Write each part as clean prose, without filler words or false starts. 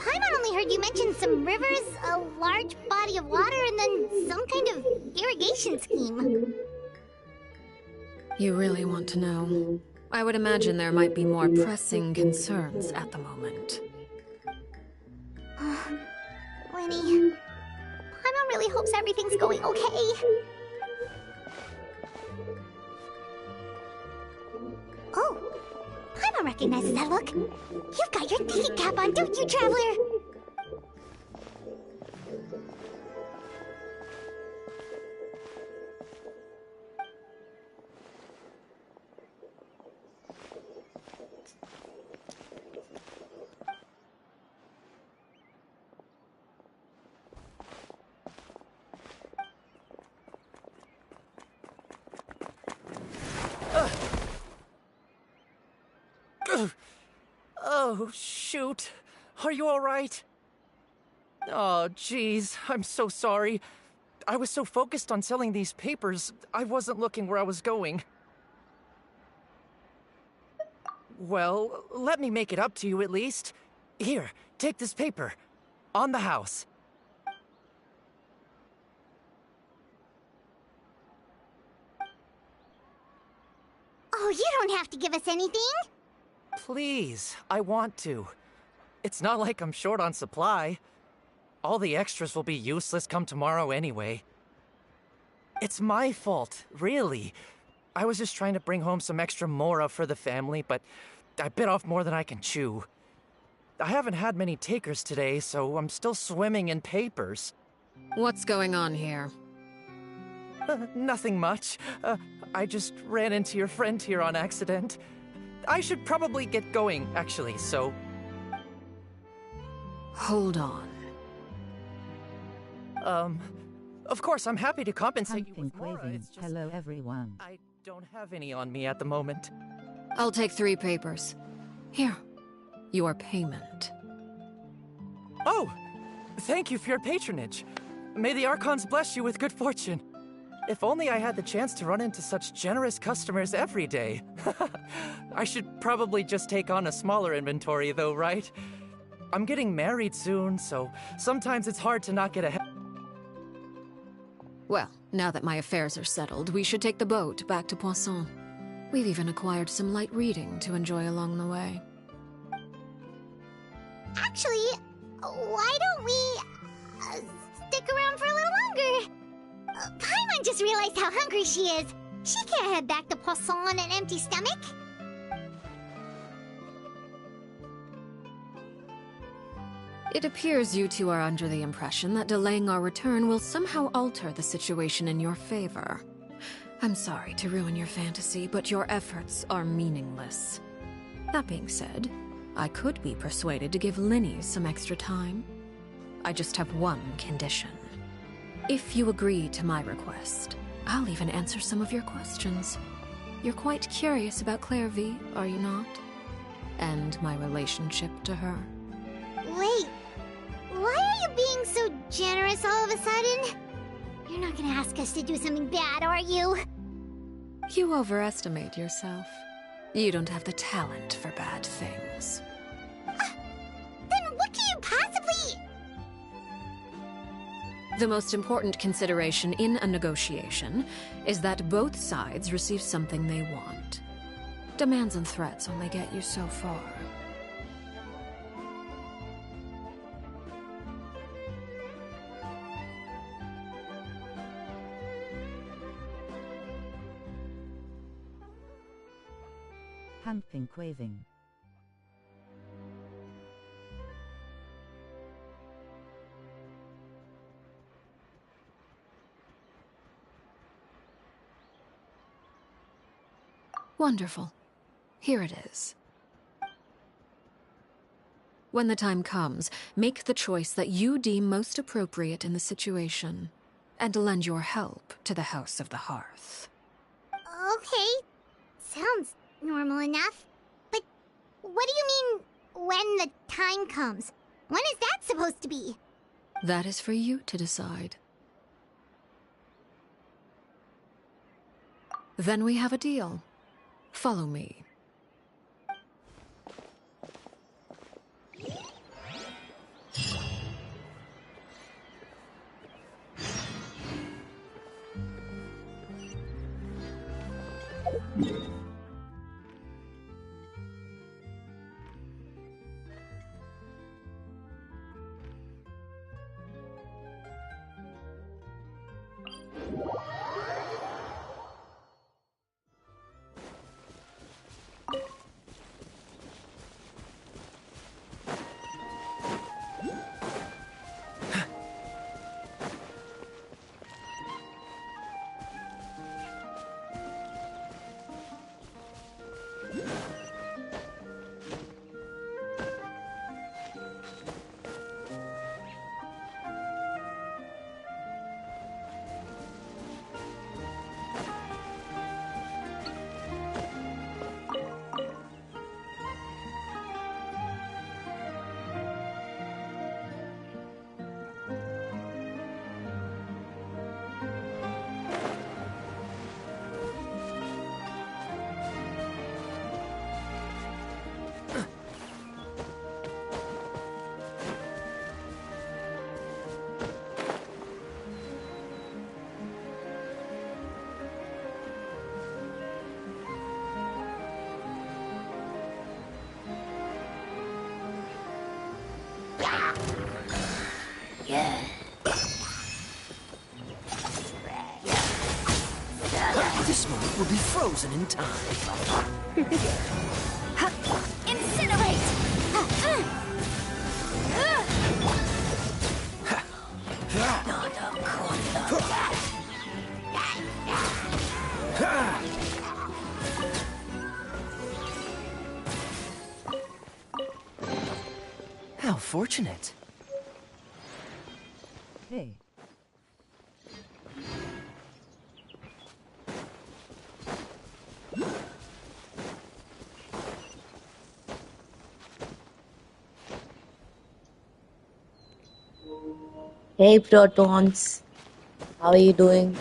Paimon only heard you mention some rivers, a large body of water, and then some kind of irrigation scheme. You really want to know? I would imagine there might be more pressing concerns at the moment. Winnie, Paimon really hopes everything's going okay. Oh, Paimon recognizes that look. You've got your ticket cap on, don't you, Traveler? Oh, shoot. Are you alright? Oh, jeez. I'm so sorry. I was so focused on selling these papers, I wasn't looking where I was going. Well, let me make it up to you at least. Here, take this paper. On the house. Oh, you don't have to give us anything. Please, I want to. It's not like I'm short on supply. All the extras will be useless come tomorrow anyway. It's my fault, really. I was just trying to bring home some extra mora for the family, but I bit off more than I can chew. I haven't had many takers today, so I'm still swimming in papers. What's going on here? Nothing much. I just ran into your friend here on accident. I should probably get going, actually, so... Hold on. Of course, I'm happy to compensate you with more. It's just... Hello, everyone. I don't have any on me at the moment. I'll take 3 papers. Here. Your payment. Oh! Thank you for your patronage. May the Archons bless you with good fortune. If only I had the chance to run into such generous customers every day. I should probably just take on a smaller inventory though, right? I'm getting married soon, so sometimes it's hard to not get ahead. Well, now that my affairs are settled, we should take the boat back to Poisson. We've even acquired some light reading to enjoy along the way. Actually, why don't we stick around for a little longer? Paimon just realized how hungry she is. She can't head back to Poisson on an empty stomach. It appears you two are under the impression that delaying our return will somehow alter the situation in your favor. I'm sorry to ruin your fantasy, but your efforts are meaningless. That being said, I could be persuaded to give Linny some extra time. I just have one condition. If you agree to my request, I'll even answer some of your questions. You're quite curious about Claire V, are you not? And my relationship to her. Wait, why are you being so generous all of a sudden? You're not gonna ask us to do something bad, are you? You overestimate yourself. You don't have the talent for bad things. Then what can you possibly... The most important consideration in a negotiation is that both sides receive something they want. Demands and threats only get you so far. Handpin quaving. Wonderful. Here it is. When the time comes, make the choice that you deem most appropriate in the situation, and lend your help to the House of the Hearth. Okay, sounds normal enough. But what do you mean, when the time comes? When is that supposed to be? That is for you to decide. Then we have a deal. Follow me. This moment will be frozen in time. Incinerate! How fortunate. Hey. Hey Protons, how are you doing?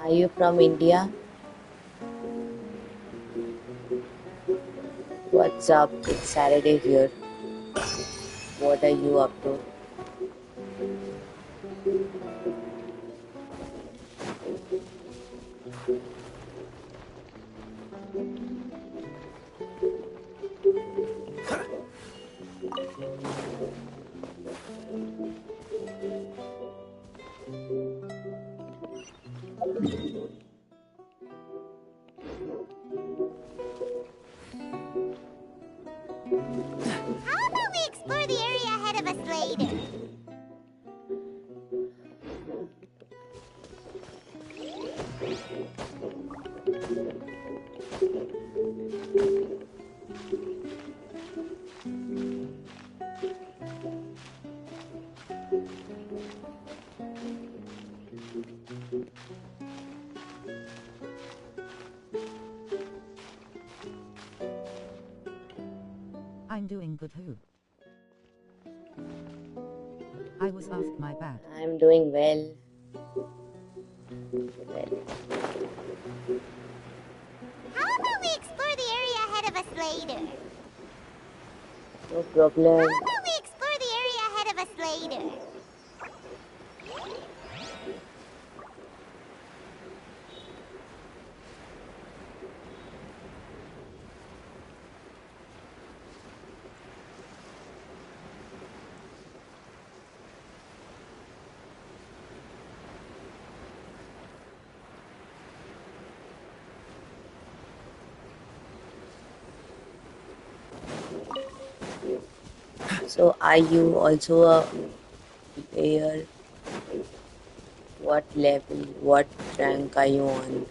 Are you from India? What's up? It's Saturday here. What are you up to? How about we explore the area ahead of us later? I'm doing good. Who? I was asked my bad. I'm doing well. Well, How about we explore the area ahead of us later? no problem. How about we explore the area ahead of us later? So, are you also a player? What level, what rank are you on?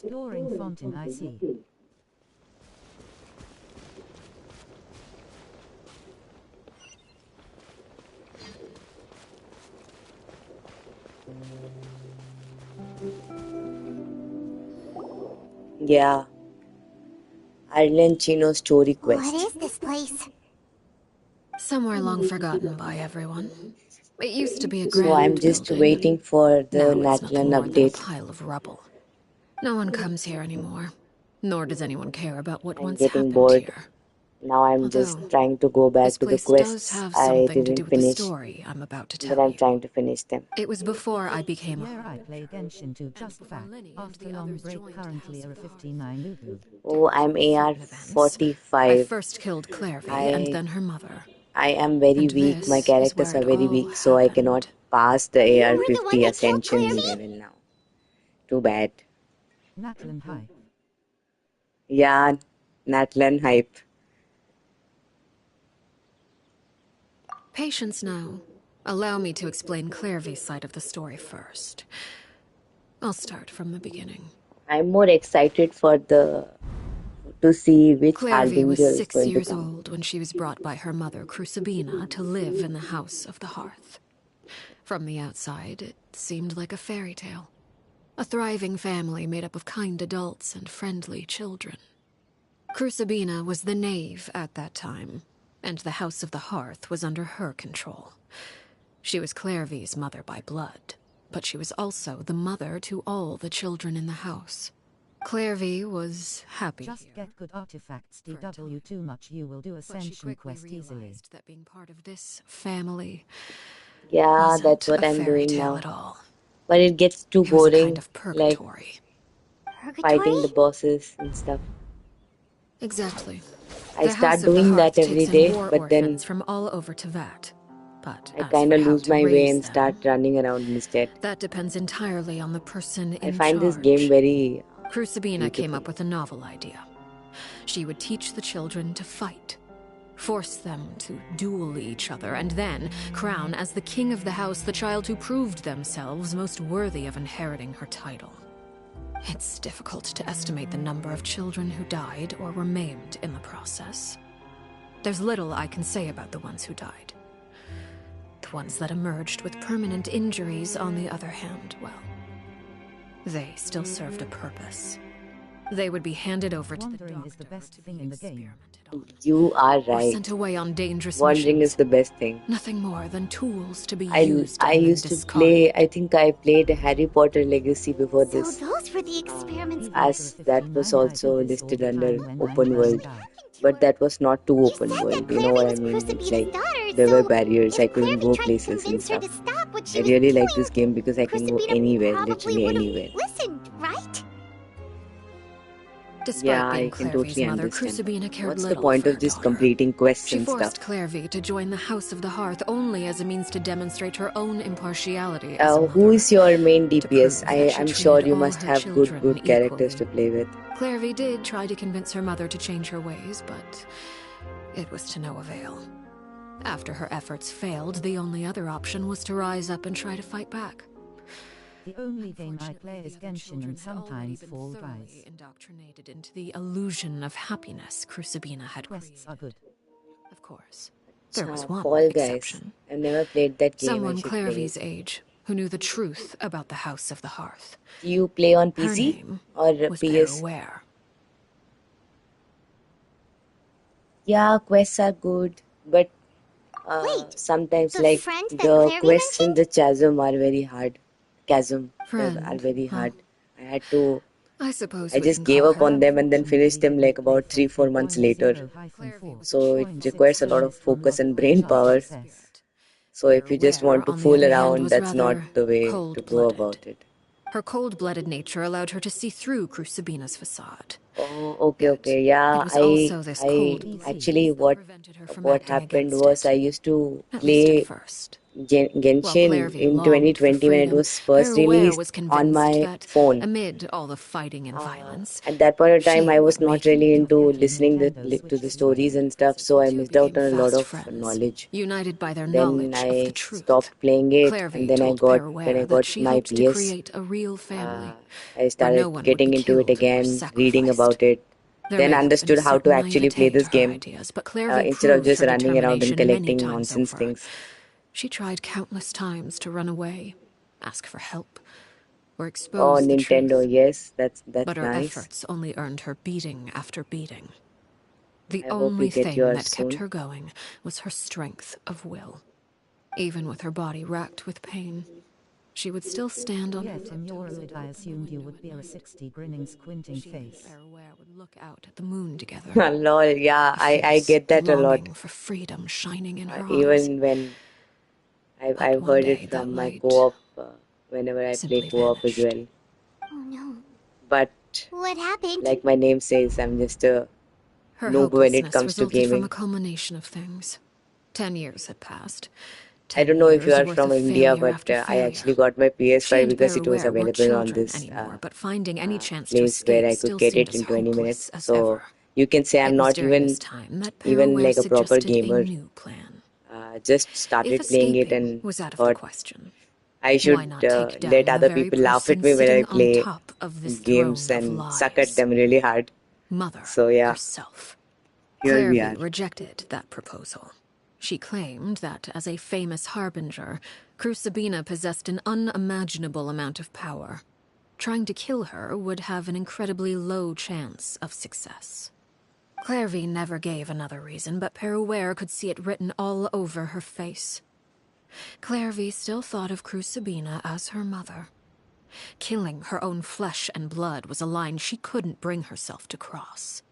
Exploring fountain, I see. Yeah, Ireland Chino story What quest. is this place? Somewhere long forgotten by everyone. It used to be a So I'm grand just building. waiting for the Now it's nothing Natlan more than a update. pile of rubble. No one comes here anymore. Nor does anyone care about what I'm once getting happened bored. here. Now I'm just Although, trying to go this back to the place does quests have I something to do didn't with the finish. story I'm about to But tell I'm you. trying to finish them. It was before I became a Yeah, I hunter. play Genshin too, just before fact. Lenny and After the long others break, joined the currently House of a the Hearth. 59 Ubu. Oh, I'm Due to AR certain events, I 45. first killed Clairvy and I then her mother. I am very And weak. My this is characters where are it very all weak, so I cannot happened. pass the You AR were the one 50 that killed ascension Clairvy? level now. Too bad. Natlan High. Yeah, Natlan hype. Patience now. Allow me to explain Clairvy's side of the story first. I'll start from the beginning. I'm more excited for to see which Clairvy was Harbinger is 6 going to years come. old when she was brought by her mother, Crucibina, to live in the House of the Hearth. From the outside, it seemed like a fairy tale. A thriving family made up of kind adults and friendly children. Crucibina was the knave at that time, and the House of the Hearth was under her control. She was Clairvy's mother by blood, but she was also the mother to all the children in the house. Clairvy was happy Just here, get good artifacts. for a time. DW too much, you will do but she Ascension quickly quest easily. realized that being part of this family Yeah, wasn't that's what a I'm fairy doing tale now. at all. But it gets too It was a kind boring, of like purgatory. fighting the Purgatory? bosses and stuff. Exactly. I The House start of the doing that Hearth every takes in day, war but then orphans from all over Tevat. But I as for kinda how lose to my way raise and start them, running around instead. that depends entirely on the person I in find this game charge. very Crucibina came beautiful. up with a novel idea. She would teach the children to fight, force them to duel each other, and then crown as the king of the house the child who proved themselves most worthy of inheriting her title. It's difficult to estimate the number of children who died or were maimed in the process. There's little I can say about the ones who died. The ones that emerged with permanent injuries, on the other hand, well, they still served a purpose. They would be handed over to the Wandering doctor is the best to thing be in the game. experimented on, You are or sent right. away on dangerous Wandering missions. is the best thing. Nothing more than tools to be I used I and then used to play. discarded. I think I played Harry Potter Legacy before So this, those were the experiments. Even for a as that was 59, I do also this all listed the under time when I'm open burned world. out. But that was not too You open said that world. You know Clairvy what I was mean? It's Crucibina's like daughter, there were so barriers. if I couldn't Clairvy go tried to places and convince her stuff. to stop what I she was really like doing, this game because I can go Crucibina anywhere, probably literally would have anywhere. listened, right? Despite Yeah, being I can Clairvy's totally mother, understand. Crucibina cared What's the little point for of her just daughter. completing quests She and stuff? forced Clairvy to join the House of the Hearth only as a means to demonstrate her own impartiality as a Who mother. is your main To prove DPS? that she I'm sure treated you all must her have good children characters to equally. play with. Clairvy did try to convince her mother to change her ways, but it was to no avail. After her efforts failed, the only other option was to rise up and try to fight back. The only game I play is The other Genshin children and had already sometimes been Fall thoroughly Guys. indoctrinated into the illusion of happiness Crucibina had Quests are created. good. Of course, there was one Fall Guys. exception. I've never played that game. I Someone should play Clairvy's it. age, who knew the truth about the House of the Hearth. Do you play on Her PC name or was PS? Ware. Yeah, quests are good, but Wait, sometimes the like friend that the Clairvy quests in mentioned? the chasm are very hard. Chasm are Friend, very huh? hard. I had to. I suppose I we just can gave call up her. on I them and then finished unfortunately them like didn't play about for 3-4 months later. 3.0-4. So it requires a lot of 0.6 from focus and log brain just power. success. So if you just want Ware, to on the fool other hand, around, was that's not rather the way to go cold-blooded. about it. Her cold-blooded nature allowed her to see through Crucibina's facade. Oh, Yet, okay. Yeah, it was also this I cold-bloodedness actually that prevented her from what acting happened against was it. I used to At least at play first. Genshin Clairvy in longed for 2020 when it freedom, was first Peruere was released on convinced my that, phone. amid all the fighting and violence, At that point of time, I she was would not make it. really into Forgetting listening Nintendo to the Switch stories Lite. and stuff, so The I two missed out became on a lot fast of friends, knowledge. united by their Then knowledge of the I truth. stopped playing it, and Clairvy then told when I Peruere that got she my hoped to PS, create a real family, I where no started one would be getting into it killed or again, reading sacrificed. about it. There Then may have been a understood how to certain actually play naivete this to her game ideas, but Clairvy instead of proved just her running around and determination many collecting times nonsense over. things. She tried countless times to run away, ask for help, or Oh, expose the Nintendo, truth. yes, that's But her nice. efforts only earned her beating after beating. The I hope you only get thing yours that kept soon. her going was her strength of will. Even with her body racked with pain, she would still stand on her Yet from your tiptoes hood and I look from the assumed you window would at be a night. 60 grinning squinting She and face. Peruere would look out at the moon together, Lol, yeah, a I fierce get that a lot. longing for freedom shining in her eyes. Even when But I've one heard it day that from my light co-op whenever I play simply co-op as vanished. well. Oh no. But What happened? like my name says, I'm just a Her noob when it hopelessness comes to resulted from a gaming. culmination of things. 10 years had passed. I 10 don't know if you years are worth from of India, failure but after I failure. actually got my She PS5 and because it was Peruere weren't available on children this anymore, but finding any chance to place where escape I could still get seemed it as in 20 hopeless minutes. as So ever. you can say I'm It was not during this time that even Peruere like a proper suggested a gamer. new plan. Just If started playing it escaping and was out of the thought question, I why should not take let down the other very people laugh at person me when I sitting on play top of this games throne of and suck at lies? them really hard. Mother So yeah, herself. here we are. Clairvy rejected that proposal. She claimed that, as a famous harbinger, Crucibina possessed an unimaginable amount of power. Trying to kill her would have an incredibly low chance of success. Clairvy never gave another reason, but Peruere could see it written all over her face. Clairvy still thought of Crucibina as her mother. Killing her own flesh and blood was a line she couldn't bring herself to cross.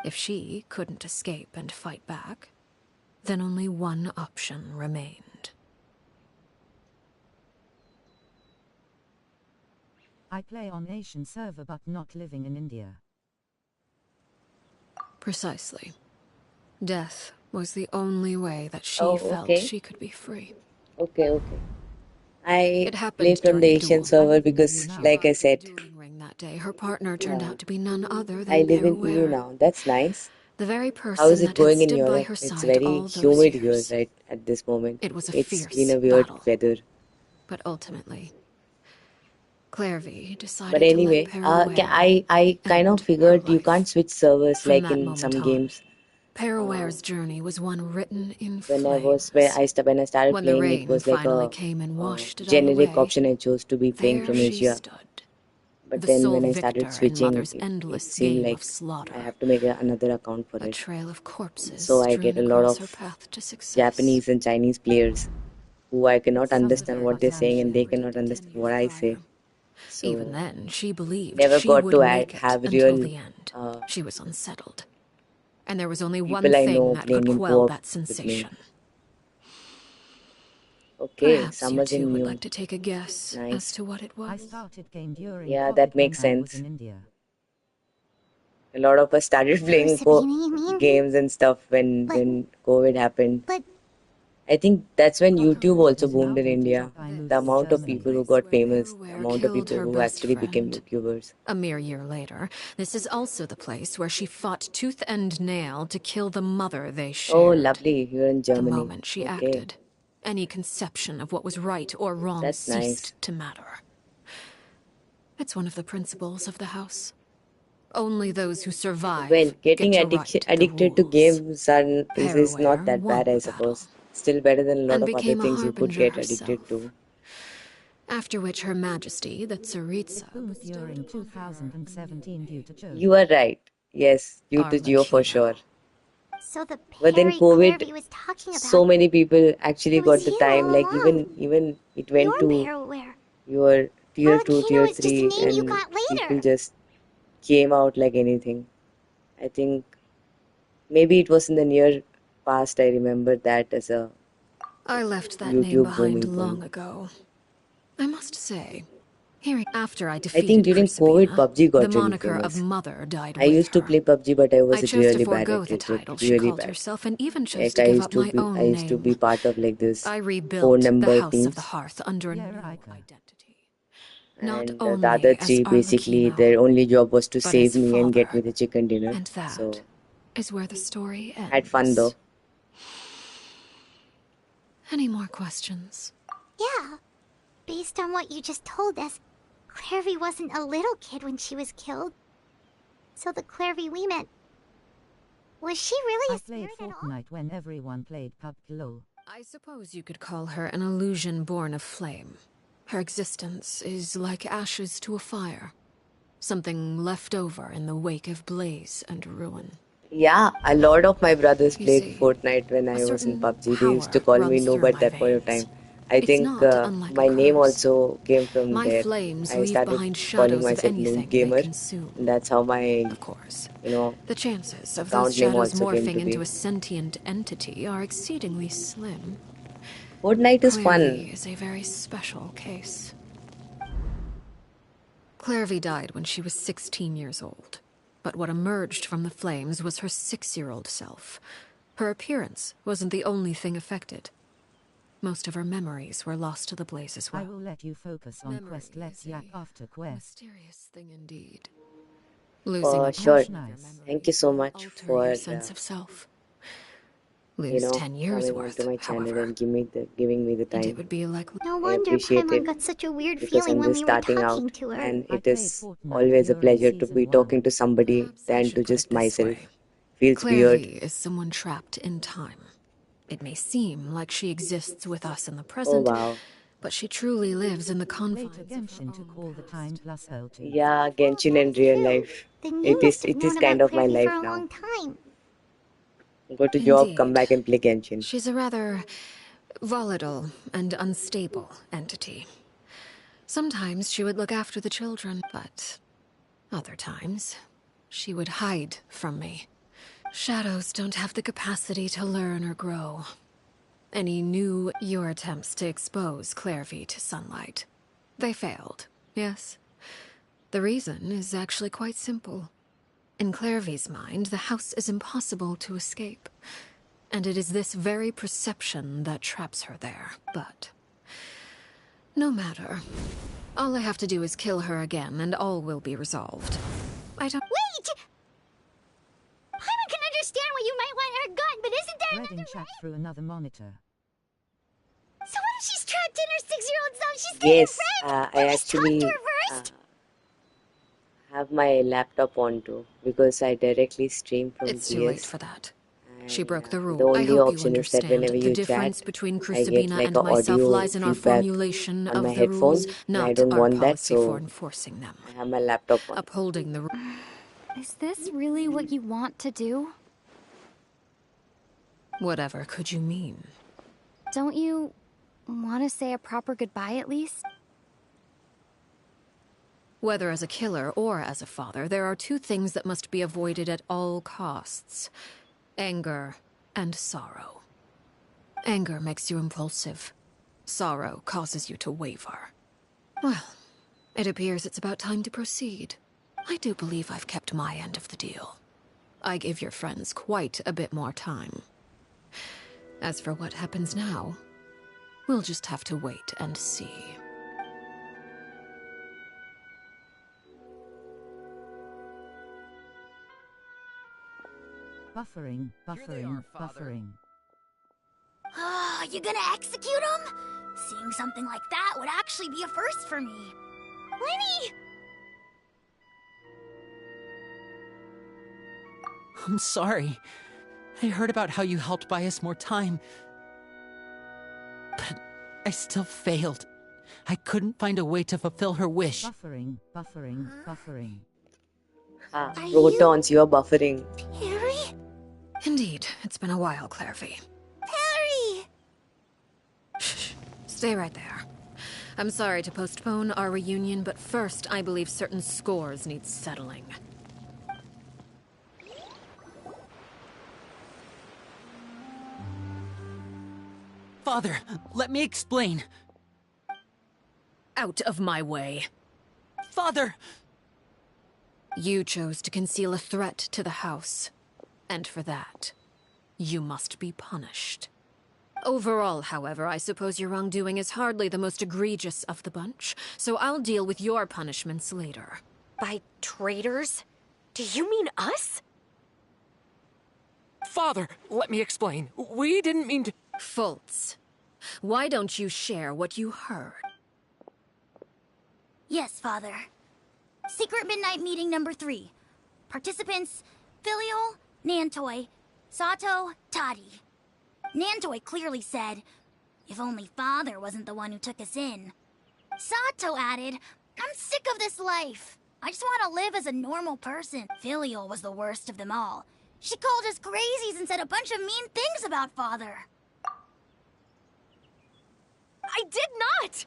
If she couldn't escape and fight back, then only one option remained. I play on Asian server but not living in India. Precisely. Death was the only way that she Oh, felt okay. she could be free. Okay. I It play happened from the during a Asian duel. server I live in EU because, When she now. like I arrived at the said, dueling ring that day, her partner turned yeah, out to be none other I than live in EU Peruere, now. That's nice. the very How is person it that had going in stood by Europe? her It's side very all those humid here years. right at this moment. It was a It's been fierce a weird battle, weather. but ultimately, Clairvy But decided to let anyway, Peruere I kind of end her figured you can't life. switch servers From like that in moment some on, games. Peruere's journey was one written in When flames. I started When the playing, it rain was like finally a came and washed it all generic away, option I chose to be playing there from she Asia. stood, But the then sole when I started victor in switching, Mother's it endless seemed game of like I slaughter. have to make another account for A it. trail of corpses So I get strewn a lot across her of path to success. Japanese and Chinese players who I cannot It was the understand very what they're game saying she and had they cannot predicted 10 understand what years I prior. say. Even So then, she believed never she got would to make it have until real the end. She was unsettled. And there was only one people I thing know that could playing in quell co-op that with me. sensation. Okay, Perhaps you Summer's two in would new. like to take a guess as Nice. to what it I was. started game during Yeah, COVID that makes when I was sense. in India. A lot of us started playing Crucibina, you mean? games and stuff But, when COVID happened. but, I think that's when YouTube also It is boomed now in from India. TikTok I moved The to This amount of was the people Germany. who place got where famous, the Peruere amount of killed people her who best actually became friend. YouTubers. A mere year later, this is also the place where she fought tooth and nail to kill the mother they Oh, shared. lovely. You're in The Germany. moment she Okay, acted, any conception of what was right or wrong that's nice. ceased to matter. It's one of the principles of the house. Only those who Well, survive get getting to write the addicted to rules. games is not Peruere that bad, won I the battle suppose. Still better than a lot and of other became a things you could harbinger get addicted herself. to. After which Her Majesty, the Tsaritsa, It boomed bestowed during upon her a 2017 new due name, to Joe. You are right. Yes, due to Geo for sure. Arlecchino. so the But then Perry COVID, Clairvy was talking so about, many people actually it was got the you time. all Like along. even it Your went to Peruware. your tier 2, Arlecchino tier is just a 3, name you and got people later. just came out like anything. I think maybe it was in the near past. I remember that as a I left that name YouTube behind booming long point. ago. I must say, Hearing after I I defeated think during COVID, Crucibina, PUBG got the really moniker of famous. Mother died I with used to her. play PUBG, but I was I chose to really bad forego at the it, like title she really called bad. herself and even chose Like to give up my own I used to be name. part of like this I 4 rebuilt the number House of the teams, Hearth under a Yeah, new Rika. identity. Not and the other only as three basically Arlecchino, their only job was to but save as me and get me father. the chicken dinner. And that So is where the story had fun though. ends. Any more questions? Yeah. Based on what you just told us, Clairvy wasn't a little kid when she was killed. So the Clairvy we met... Was she really I a played spirit at all? Fortnite when everyone played PUBG LOL. I suppose you could call her an illusion born of flame. Her existence is like ashes to a fire. Something left over in the wake of blaze and ruin. Yeah, a lot of my brothers You played see, Fortnite when a I was in certain PUBG. They used to power call me runs Noob through at my that point of time. veins. I It's think not unlike my name hers. also came from My there. flames I leave started behind calling shadows of myself Noob anything they Gamer, consume. and that's how my, Of course, you know, the chances of those account name shadows also came morphing to into be. a sentient entity are exceedingly slim. Fortnite is Clairvy fun. is a very special case. Clairvy died when she was 16 years old. But what emerged from the flames was her 6-year-old self. Her appearance wasn't the only thing affected. Most of her memories were lost to the blaze as well. I will let you focus on Memory quest. Let's is yak a after quest. mysterious thing indeed. Losing For a sure. Much portion of your nice. Thank memory you so will much alter for your sense of self. you Lose know 10 years coming onto worth, my channel however, and giving me the and it time. would be like... No I wonder appreciate Paimon it got such a weird because feeling I'm when just we were starting out, talking to her. and I it played is Fortnite always a during pleasure to season be 1. talking to somebody Perhaps I than should to put just it this myself. way. Feels weird. Clairvy is someone trapped in time. It may seem like she exists with us in the Oh present, wow. but she truly lives in the Wait a confines of her Genshin to own call the time past. plus LT. Yeah, Genshin in That's real true. life. Then you must have It is known kind about of my Clairvy for life a now. long time. Go to job, come Indeed. back and play Genshin. She's a rather volatile and unstable entity. Sometimes she would look after the children, but other times she would hide from me. Shadows don't have the capacity to learn or grow. Your attempts to expose Clairvy to sunlight. They failed, yes. The reason is actually quite simple. In Clairvy's mind, the house is impossible to escape. And it is this very perception that traps her there. But no matter. All I have to do is kill her again, and all will be resolved. I don't... Wait! Paimon can understand why you might want her gone, but isn't there Reading another chat way? through another monitor. So what if she's trapped in her 6-year-old self? She's still your Yes, friend! I Don't just talk to actually her first! have my laptop on too because I directly stream from It's too late PS. for that. She And broke the the rule. I only hope you option is that understand. whenever The you chat, difference between I get Crucibina like a and myself audio lies in our feedback formulation on my of the rules, headphone, and I not don't our want that, policy for so enforcing them. I have my laptop on. Upholding the... Is this really what you want to do? Whatever could you mean? Don't you want to say a proper goodbye at least? Whether as a killer or as a father, there are two things that must be avoided at all costs. Anger and sorrow. Anger makes you impulsive. Sorrow causes you to waver. Well, it appears it's about time to proceed. I do believe I've kept my end of the deal. I give your friends quite a bit more time. As for what happens now, we'll just have to wait and see. Buffering, buffering, buffering. Oh, you gonna execute him? Seeing something like that would actually be a first for me. Lenny! I'm sorry. I heard about how you helped buy us more time. But I still failed. I couldn't find a way to fulfill her wish. Buffering, buffering, buffering. Ah, Are protons, you're buffering. Harry? Indeed, it's been a while, Clairvy. Harry! Shh. Stay right there. I'm sorry to postpone our reunion, but first, I believe certain scores need settling. Father, let me explain. Out of my way. Father! You chose to conceal a threat to the house, and for that, you must be punished. Overall, however, I suppose your wrongdoing is hardly the most egregious of the bunch, so I'll deal with your punishments later. By traitors? Do you mean us? Father, let me explain. We didn't mean to. Fultz, why don't you share what you heard? Yes, Father. Secret Midnight Meeting number 3. Participants, Filial, Nantoi, Sato, Toddy. Nantoi clearly said, if only Father wasn't the one who took us in. Sato added, I'm sick of this life. I just want to live as a normal person. Filial was the worst of them all. She called us crazies and said a bunch of mean things about Father. I did not!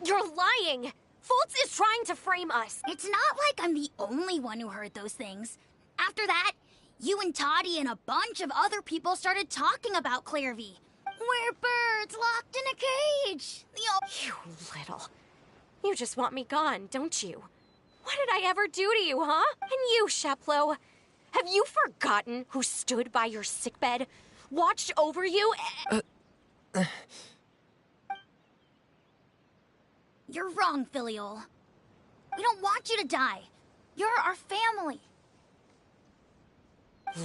You're lying! Fultz is trying to frame us. It's not like I'm the only one who heard those things. After that, you and Toddy and a bunch of other people started talking about Clairvy. We're birds locked in a cage. You little... You just want me gone, don't you? What did I ever do to you, huh? And you, Sheplo, have you forgotten who stood by your sickbed, watched over you? You're wrong, Filial. We don't want you to die. You're our family.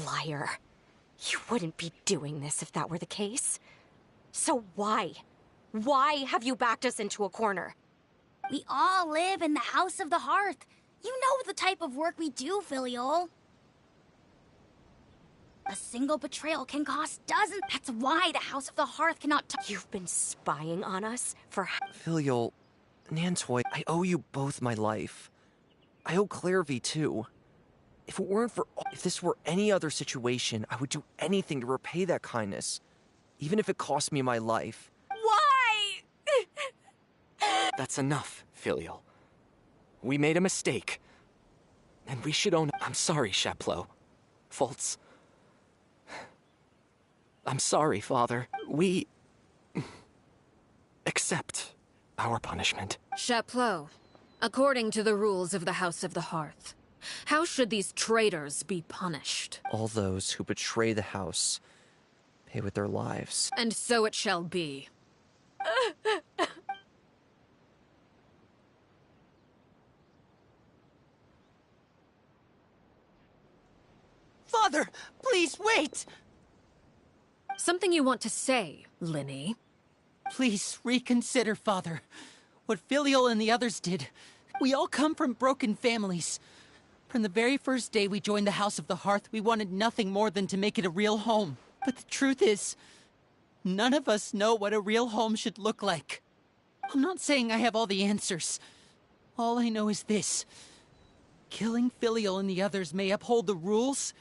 Liar. You wouldn't be doing this if that were the case. So why? Why have you backed us into a corner? We all live in the House of the Hearth. You know the type of work we do, Filial. A single betrayal can cost dozens. That's why the House of the Hearth cannot You've been spying on us for... Filial, Nantoi, I owe you both my life. I owe Clairvy too. If this were any other situation, I would do anything to repay that kindness. Even if it cost me my life. Why? That's enough, Filial. We made a mistake. And we should own... I'm sorry, Sheplo. Fultz. I'm sorry, Father. We... accept our punishment. Sheplo, according to the rules of the House of the Hearth, how should these traitors be punished? All those who betray the house pay with their lives. And so it shall be. Father, please wait! Something you want to say, Linny? Please reconsider, Father. What Filial and the others did. We all come from broken families. From the very first day we joined the House of the Hearth, we wanted nothing more than to make it a real home. But the truth is, none of us know what a real home should look like. I'm not saying I have all the answers. All I know is this. Killing Filial and the others may uphold the rules,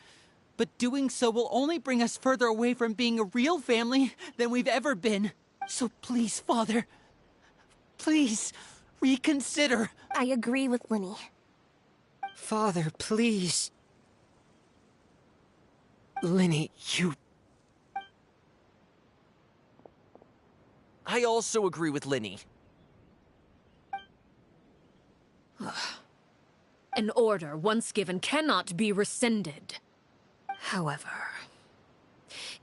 but doing so will only bring us further away from being a real family than we've ever been. So please, Father, please, reconsider. I agree with Linny. Father, please. Linny, you... I also agree with Linny. An order once given cannot be rescinded. However,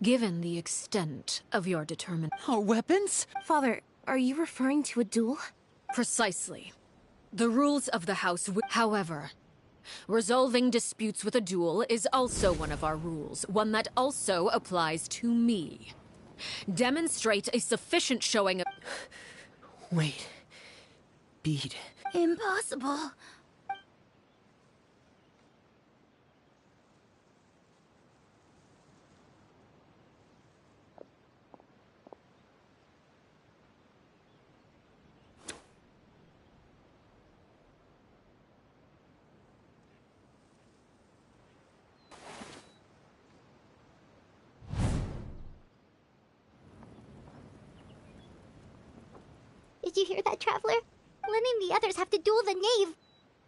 given the extent of your determination... Our weapons? Father, are you referring to a duel? Precisely. The rules of the House... However, resolving disputes with a duel is also one of our rules, one that also applies to me. Demonstrate a sufficient showing of... Wait. Bead. Impossible. Did you hear that, Traveler? Lynn and the others have to duel the knave.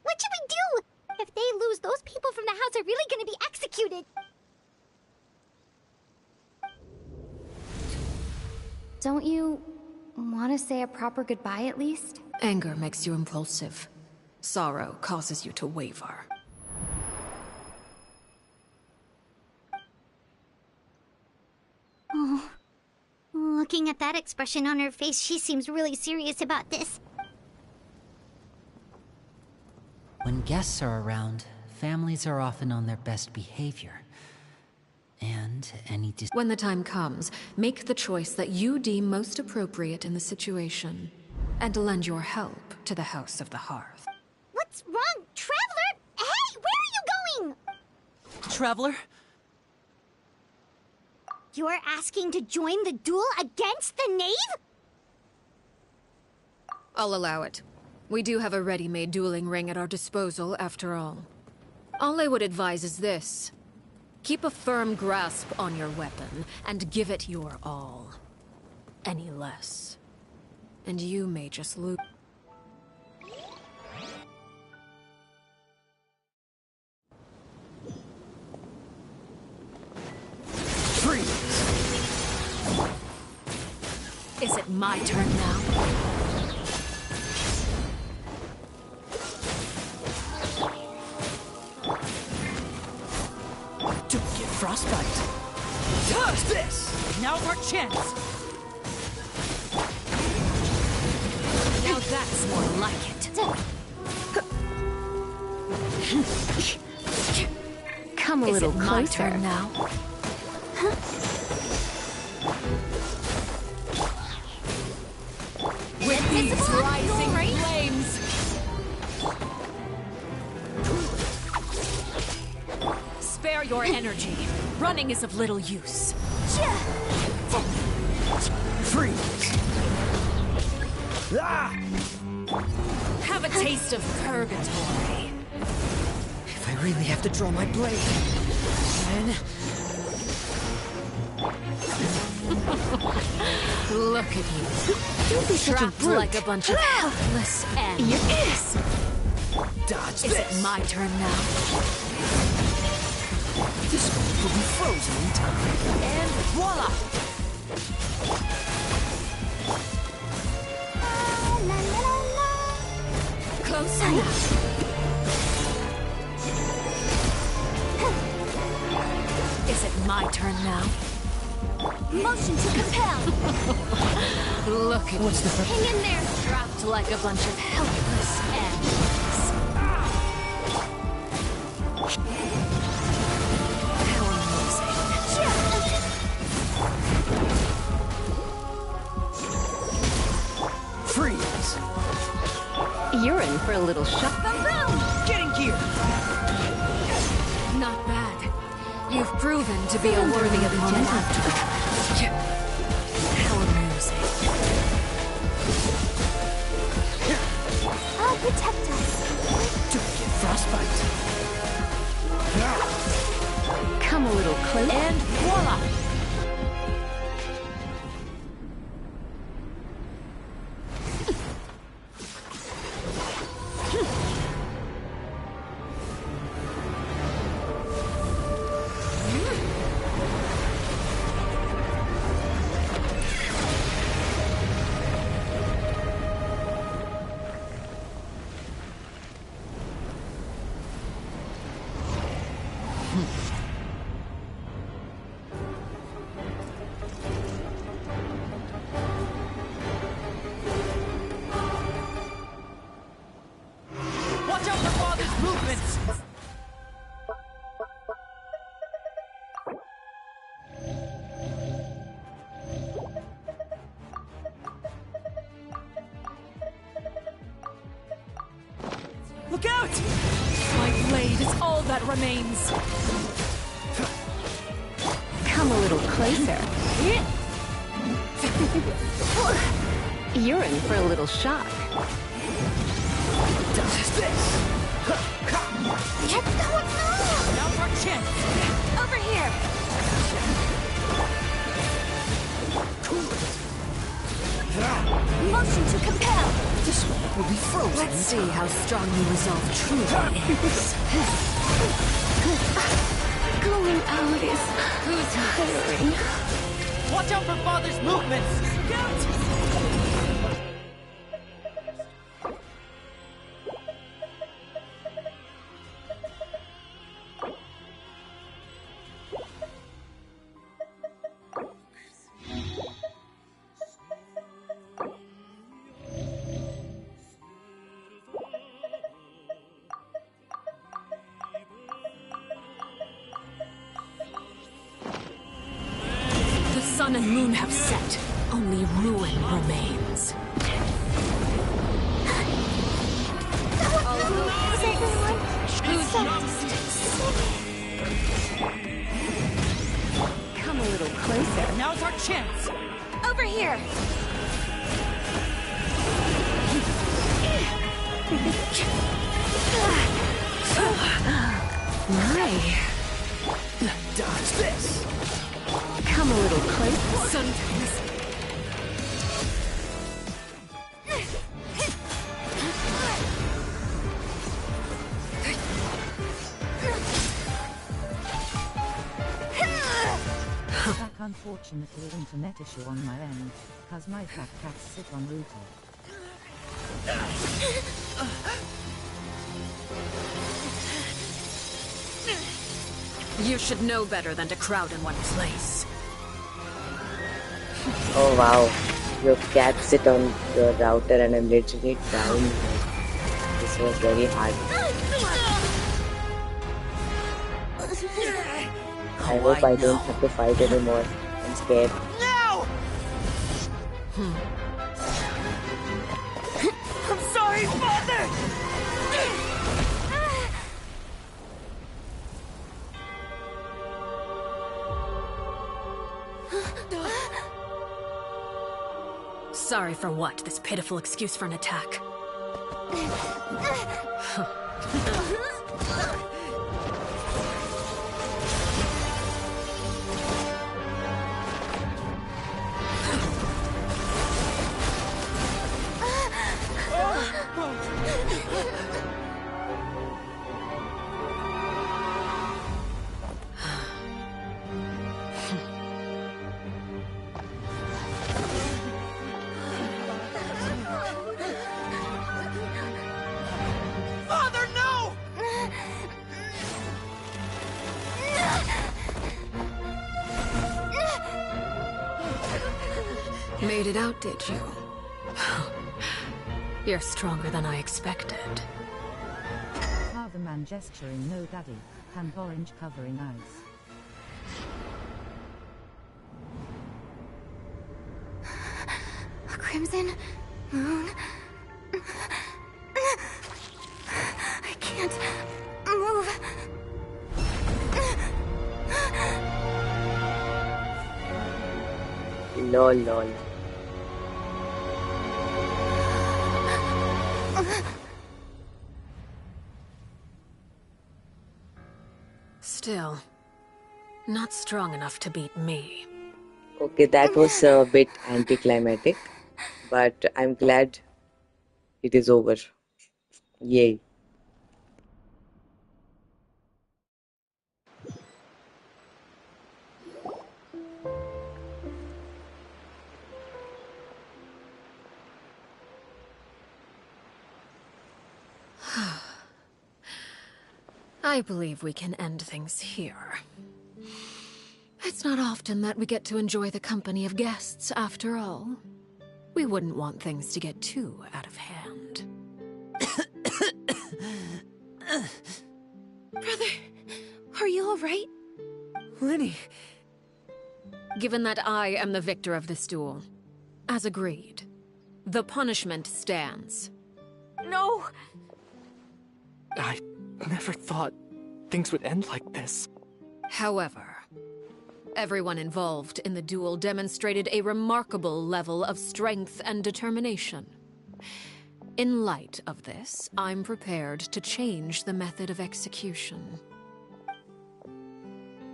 What should we do? If they lose, those people from the house are really gonna be executed. Don't you want to say a proper goodbye at least? Anger makes you impulsive. Sorrow causes you to waver. Oh. Looking at that expression on her face, she seems really serious about this. When guests are around, families are often on their best behavior. And when the time comes, make the choice that you deem most appropriate in the situation, and lend your help to the House of the Hearth. What's wrong, Traveler? Hey, where are you going? Traveler? You're asking to join the duel against the knave? I'll allow it. We do have a ready-made dueling ring at our disposal, after all. All I would advise is this. Keep a firm grasp on your weapon, and give it your all. Any less, and you may just lose. Freeze! Is it my turn now? Don't get frostbite. Touch this! Now's our chance! Now that's more like it. Come a little Is it my closer. turn now? With these rising flames! Spare your energy. Running is of little use. Freeze! Ah! Have a taste of purgatory. If I really have to draw my blade, then... Look at you. Don't be such a Trapped brute. like a bunch of helpless animals. Dodge Is this! it my turn now? This one will be frozen in time. And voila! Closer now. Is it my turn now? Motion to compel. Look at What's the... Hang in there. trapped like a bunch of helpless animals. How amusing. Freeze! You're in for a little shock. Boom, boom. Getting here! Not bad. You've proven to be a worthy opponent after all. How amusing. I'll protect us. Don't get frostbite. Come a little closer. And voila! Watch out for Father's movements! Look out! My blade is all that remains. Come a little closer. You're in for a little shock. Dodge this! What's going on? Now's our chance! Over here. Motion to compel. This one will be frozen. Let's see how strong your resolve truly is. Going out is Who's tiring. Watch out for Father's movements! Scout! have set, only ruin remains. Is everyone? Come a little closer. Now's our chance! Over here! My. Dodge this! Come a little closer. Sometimes. Back unfortunately internet issue on my end, cause my fat cats sit on router. You should know better than to crowd in one place. Oh wow, your cat sit on your router and I'm literally dying. This was very hard. I hope I don't have to fight anymore. I'm scared. No! I'm sorry, Father! Sorry for what? This pitiful excuse for an attack. Father, no! Made it out, did you? You're stronger than I expected. Father man gesturing no daddy, hand orange covering eyes. A crimson moon. I can't move. Lol lol. Still, not strong enough to beat me. Okay, that was a bit anticlimactic, but I'm glad it is over. Yay. I believe we can end things here. It's not often that we get to enjoy the company of guests, after all. We wouldn't want things to get too out of hand. Brother, are you alright? Lenny, Given that I am the victor of this duel, as agreed, the punishment stands. No! I never thought things would end like this. However, everyone involved in the duel demonstrated a remarkable level of strength and determination. In light of this, I'm prepared to change the method of execution.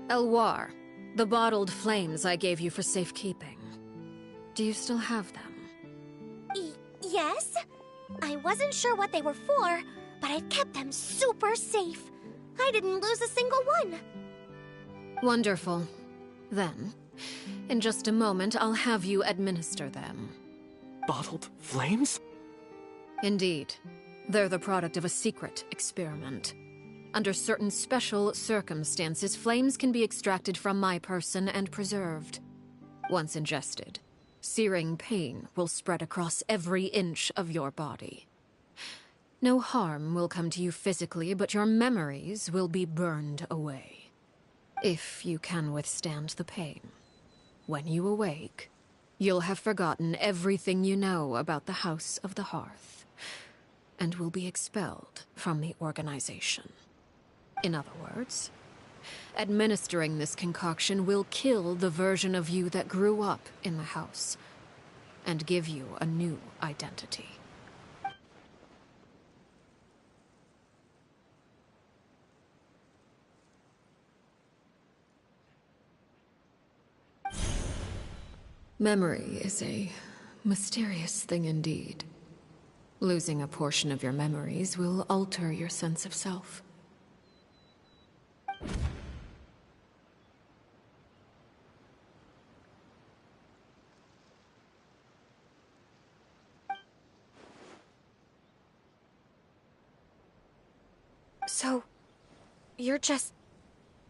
Elwar, the bottled flames I gave you for safekeeping. Do you still have them? Yes? I wasn't sure what they were for, but I've kept them super safe. I didn't lose a single one. Wonderful. Then, in just a moment, I'll have you administer them. Bottled flames? Indeed. They're the product of a secret experiment. Under certain special circumstances, flames can be extracted from my person and preserved. Once ingested, searing pain will spread across every inch of your body. No harm will come to you physically, but your memories will be burned away. If you can withstand the pain. When you awake, you'll have forgotten everything you know about the House of the Hearth, and will be expelled from the organization. In other words, administering this concoction will kill the version of you that grew up in the house, and give you a new identity. Memory is a mysterious thing indeed. Losing a portion of your memories will alter your sense of self. So, you're just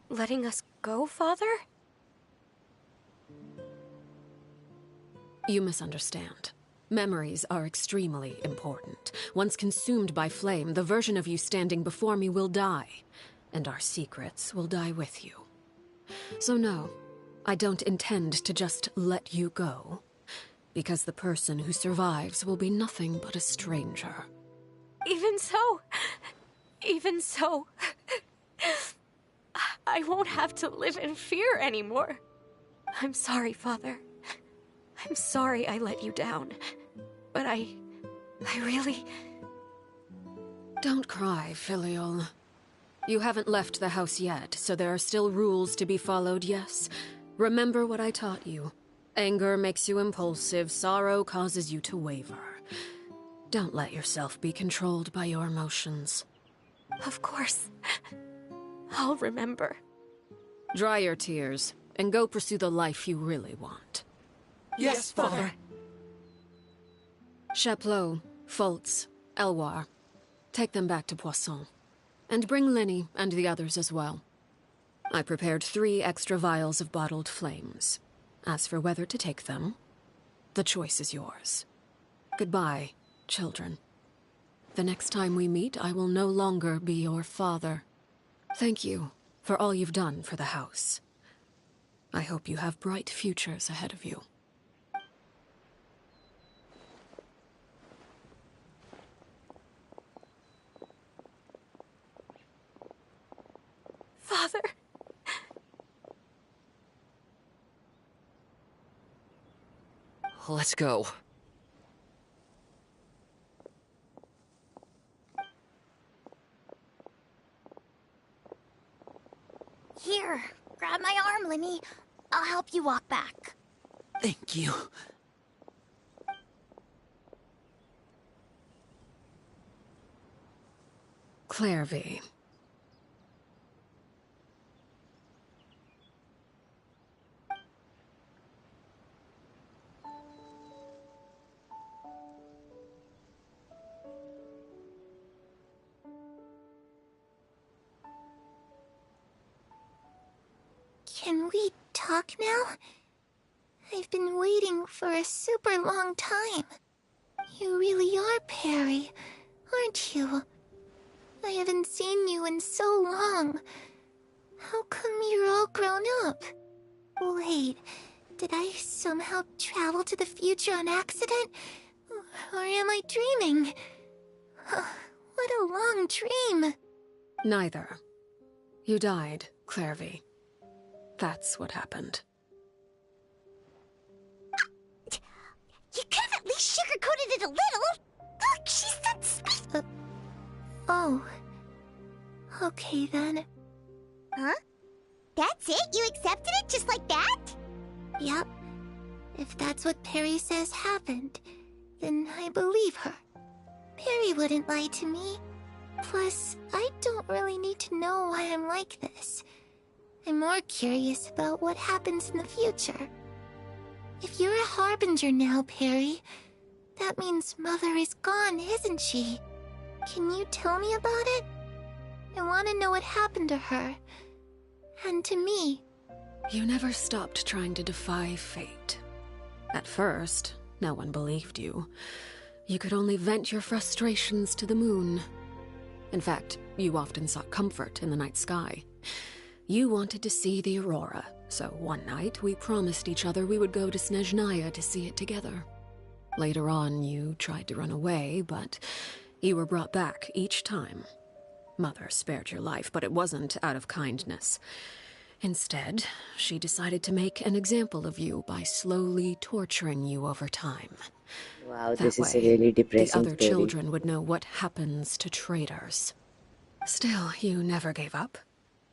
letting us go, Father? You misunderstand. Memories are extremely important. Once consumed by flame, the version of you standing before me will die, and our secrets will die with you. So no, I don't intend to just let you go, because the person who survives will be nothing but a stranger. Even so, I won't have to live in fear anymore. I'm sorry, Father. I'm sorry I let you down. But I really... Don't cry, Filial. You haven't left the house yet, so there are still rules to be followed, yes? Remember what I taught you. Anger makes you impulsive, sorrow causes you to waver. Don't let yourself be controlled by your emotions. Of course. I'll remember. Dry your tears, and go pursue the life you really want. Yes, Father. Chaplot, Foltz, Elwar. Take them back to Poisson. And bring Linny and the others as well. I prepared 3 extra vials of bottled flames. As for whether to take them, the choice is yours. Goodbye, children. The next time we meet, I will no longer be your father. Thank you for all you've done for the house. I hope you have bright futures ahead of you. Father. Let's go. Here, grab my arm, Linny. I'll help you walk back. Thank you. Clairvy. Can we talk now? I've been waiting for a super long time. You really are Perry, aren't you? I haven't seen you in so long. How come you're all grown up? Wait, did I somehow travel to the future on accident? Or am I dreaming? What a long dream. Neither. You died, Clairvy. That's what happened. You could have at least sugarcoated it a little. Look, she said sweet. Oh. Okay then. Huh? That's it? You accepted it just like that? Yep. If that's what Perry says happened, then I believe her. Perry wouldn't lie to me. Plus, I don't really need to know why I'm like this. I'm more curious about what happens in the future. If you're a harbinger now, Perry, that means Mother is gone, isn't she? Can you tell me about it? I want to know what happened to her. And to me. You never stopped trying to defy fate. At first, no one believed you. You could only vent your frustrations to the moon. In fact, you often sought comfort in the night sky. You wanted to see the aurora, So one night, we promised each other we would go to Snezhnaya to see it together. Later on, you tried to run away, but you were brought back each time. Mother spared your life, but it wasn't out of kindness. Instead, she decided to make an example of you by slowly torturing you over time. Wow, That this is a way, really the depressing other story. children would know what happens to traitors. Still, you never gave up.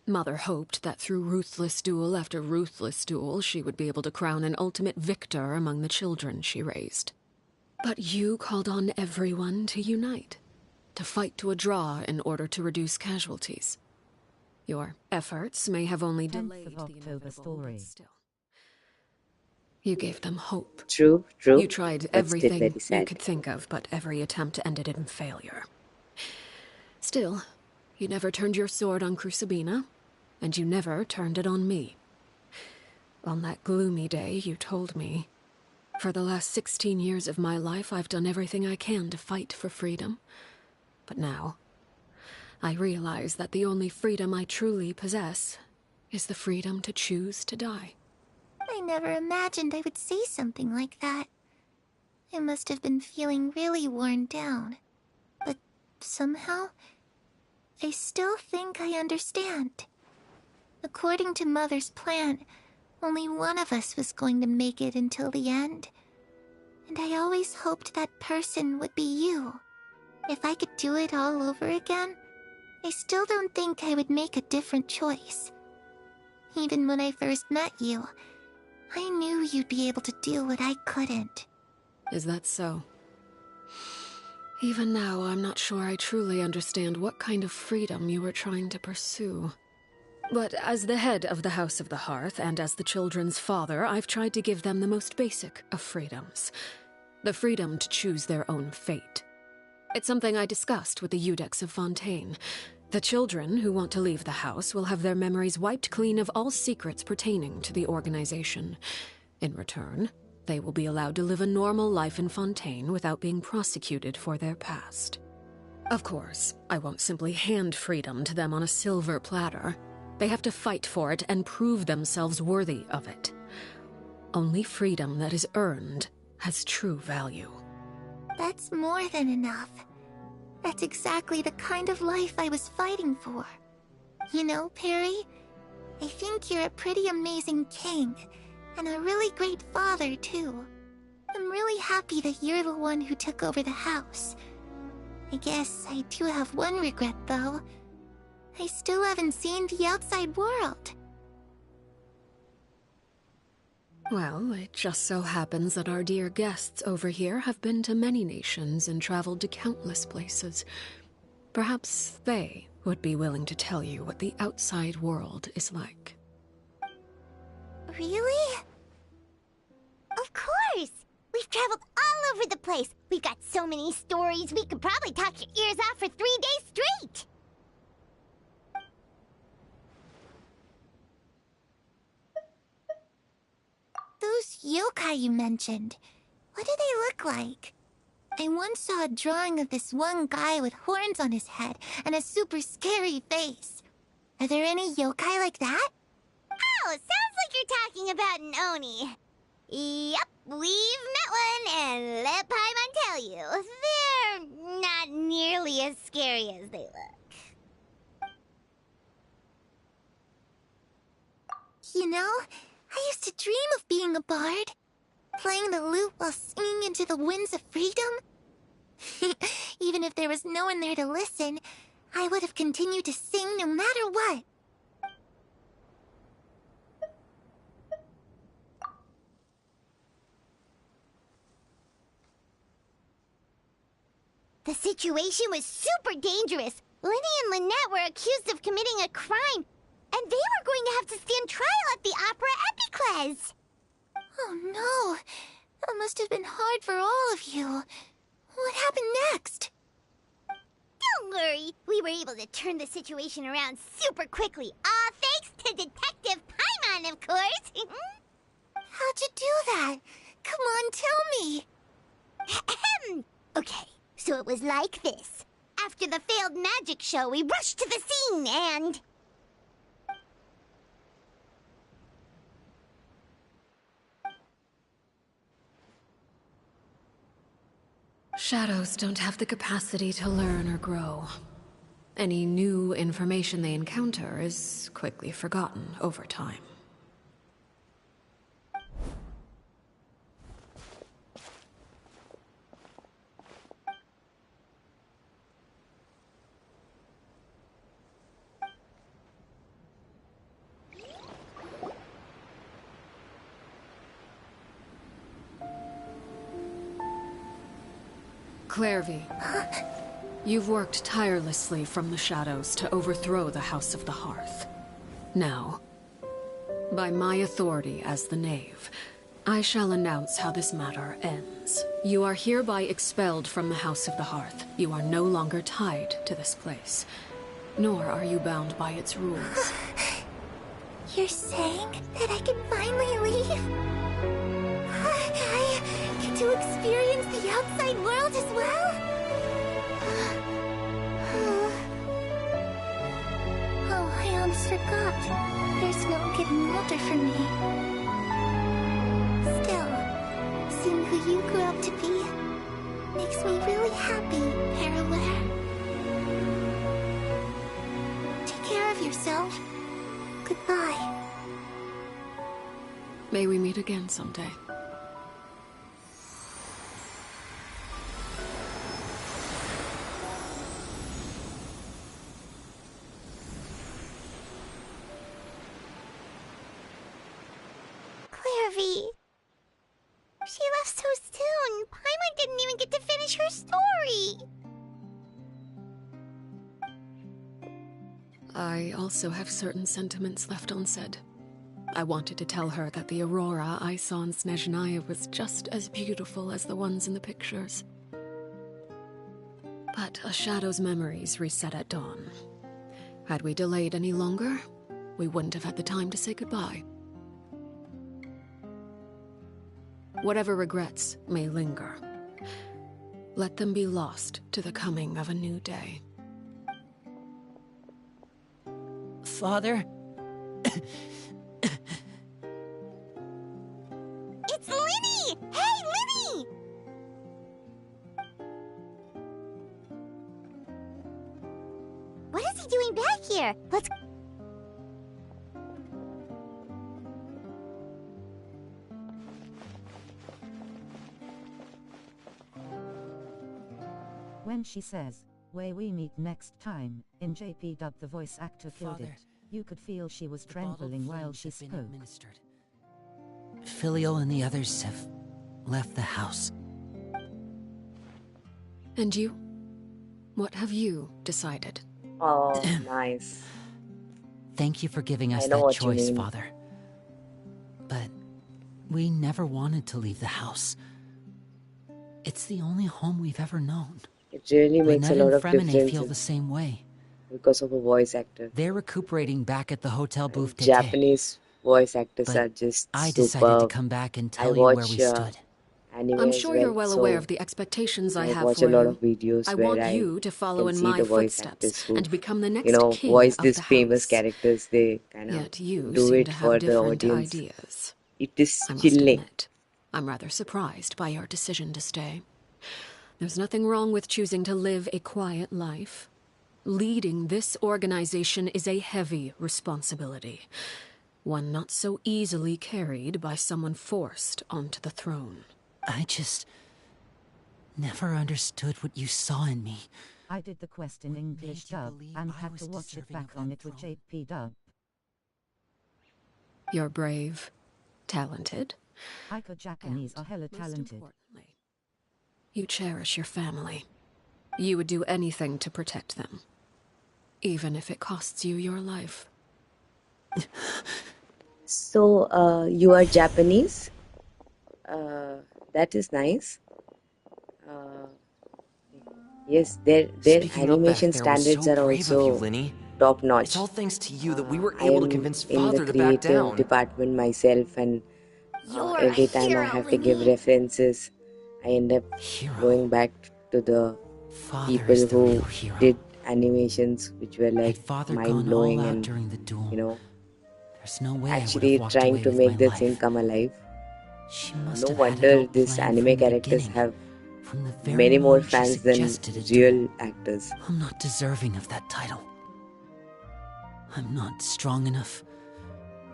Mother hoped that through ruthless duel after ruthless duel, she would be able to crown an ultimate victor among the children she raised. But you called on everyone to unite, to fight to a draw in order to reduce casualties. Your efforts may have only 10th delayed of the October inevitable, story. but still. You gave them hope. True. You tried But still everything very you sad. could think of, but every attempt ended in failure. Still, you never turned your sword on Crucibina, and you never turned it on me. On that gloomy day, you told me, "For the last 16 years of my life, I've done everything I can to fight for freedom. But now, I realize that the only freedom I truly possess is the freedom to choose to die." I never imagined I would say something like that. I must have been feeling really worn down. But somehow, I still think I understand. According to Mother's plan, only one of us was going to make it until the end. And I always hoped that person would be you. If I could do it all over again, I still don't think I would make a different choice. Even when I first met you, I knew you'd be able to do what I couldn't. Is that so? Even now, I'm not sure I truly understand what kind of freedom you were trying to pursue. But as the head of the House of the Hearth, and as the children's father, I've tried to give them the most basic of freedoms. The freedom to choose their own fate. It's something I discussed with the Eudex of Fontaine. The children who want to leave the house will have their memories wiped clean of all secrets pertaining to the organization. In return, they will be allowed to live a normal life in Fontaine without being prosecuted for their past. Of course, I won't simply hand freedom to them on a silver platter. They have to fight for it and prove themselves worthy of it. Only freedom that is earned has true value. That's more than enough. That's exactly the kind of life I was fighting for. You know, Perry, I think you're a pretty amazing king, and a really great father, too. I'm really happy that you're the one who took over the house. I guess I do have one regret, though. I still haven't seen the outside world. Well, it just so happens that our dear guests over here have been to many nations and traveled to countless places. Perhaps they would be willing to tell you what the outside world is like. Really? Of course! We've traveled all over the place. We've got so many stories, we could probably talk your ears off for 3 days straight! Those yokai you mentioned, what do they look like? I once saw a drawing of this one guy with horns on his head and a super scary face. Are there any yokai like that? Oh, sounds like you're talking about an Oni. Yep, we've met one, and let Paimon tell you, they're not nearly as scary as they look. You know, I used to dream of being a bard. Playing the lute while singing into the winds of freedom. Even if there was no one there to listen, I would have continued to sing no matter what. The situation was super dangerous. Lenny and Lynette were accused of committing a crime, and they were going to have to stand trial at the Opera Epicles. Oh no, that must have been hard for all of you. What happened next? Don't worry, we were able to turn the situation around super quickly, all thanks to Detective Paimon, of course. How'd you do that? Come on, tell me. Okay, so it was like this. After the failed magic show, we rushed to the scene and... Shadows don't have the capacity to learn or grow. Any new information they encounter is quickly forgotten over time. Clairvy, you've worked tirelessly from the shadows to overthrow the House of the Hearth. Now, by my authority as the Knave, I shall announce how this matter ends. You are hereby expelled from the House of the Hearth. You are no longer tied to this place, nor are you bound by its rules. You're saying that I can finally leave? I get to experience the outside world as well? Oh, I almost forgot. There's no getting older for me. Still, seeing who you grew up to be makes me really happy, Parallel. Take care of yourself. Goodbye. May we meet again someday. Clairvy. She left so soon. Paimon didn't even get to finish her story. I also have certain sentiments left unsaid. I wanted to tell her that the aurora I saw in Snezhnaya was just as beautiful as the ones in the pictures. But a shadow's memories reset at dawn. Had we delayed any longer, we wouldn't have had the time to say goodbye. Whatever regrets may linger, let them be lost to the coming of a new day. Father? It's Linny! Hey, Linny! What is he doing back here? Let's... When she says, "Where we meet next time," in JP dub the voice actor killed Father, it. You could feel she was trembling while she spoke. Filial and the others have left the house. And you? What have you decided? Oh, nice. Thank you for giving us I know that what you choice, mean. Father. But we never wanted to leave the house. It's the only home we've ever known. It really makes a Lynette lot and of Fremine difference feel the same way. because of a voice actor. They're recuperating back at the hotel booth today. Japanese voice actors But are just I decided to superb. come back and I tell you where we watch stood. anime I'm as sure well, you're well so aware of the expectations I have watch for a lot you. of videos I where want I you to follow can in see my the voice footsteps actors who, and become the next king voice of these the famous house. characters. They kind of Yet you do seem it to for have the different audience. ideas. It is I must chilling. admit, I'm rather surprised by your decision to stay. There's nothing wrong with choosing to live a quiet life. Leading this organization is a heavy responsibility, one not so easily carried by someone forced onto the throne. I just never understood what you saw in me. I did the quest in English dub and had to watch it back on it with JP dub. You're brave, talented. Aiko Japanese are hella Most talented. importantly, you cherish your family. You would do anything to protect them, even if it costs you your life. So, you are Japanese? That is nice. Yes, their Speaking up back animation there was standards so are brave of you, also Linny. top It's notch. all thanks to you that we were I able to am convince in the Father to back creative down. department myself, and You're a every time I hero, have to give Linny. references, I end up Hero. going back to the Father people is the who real hero. did animations which were like Had Father mind gone all blowing out and during the duel, there's no way I would actually have walked trying away to with my make the life. thing come alive. She must No have had it wonder all these planned anime from the characters beginning, have From the very many more moment you fans than suggested a real duel, actors. I'm not deserving of that title. I'm not strong enough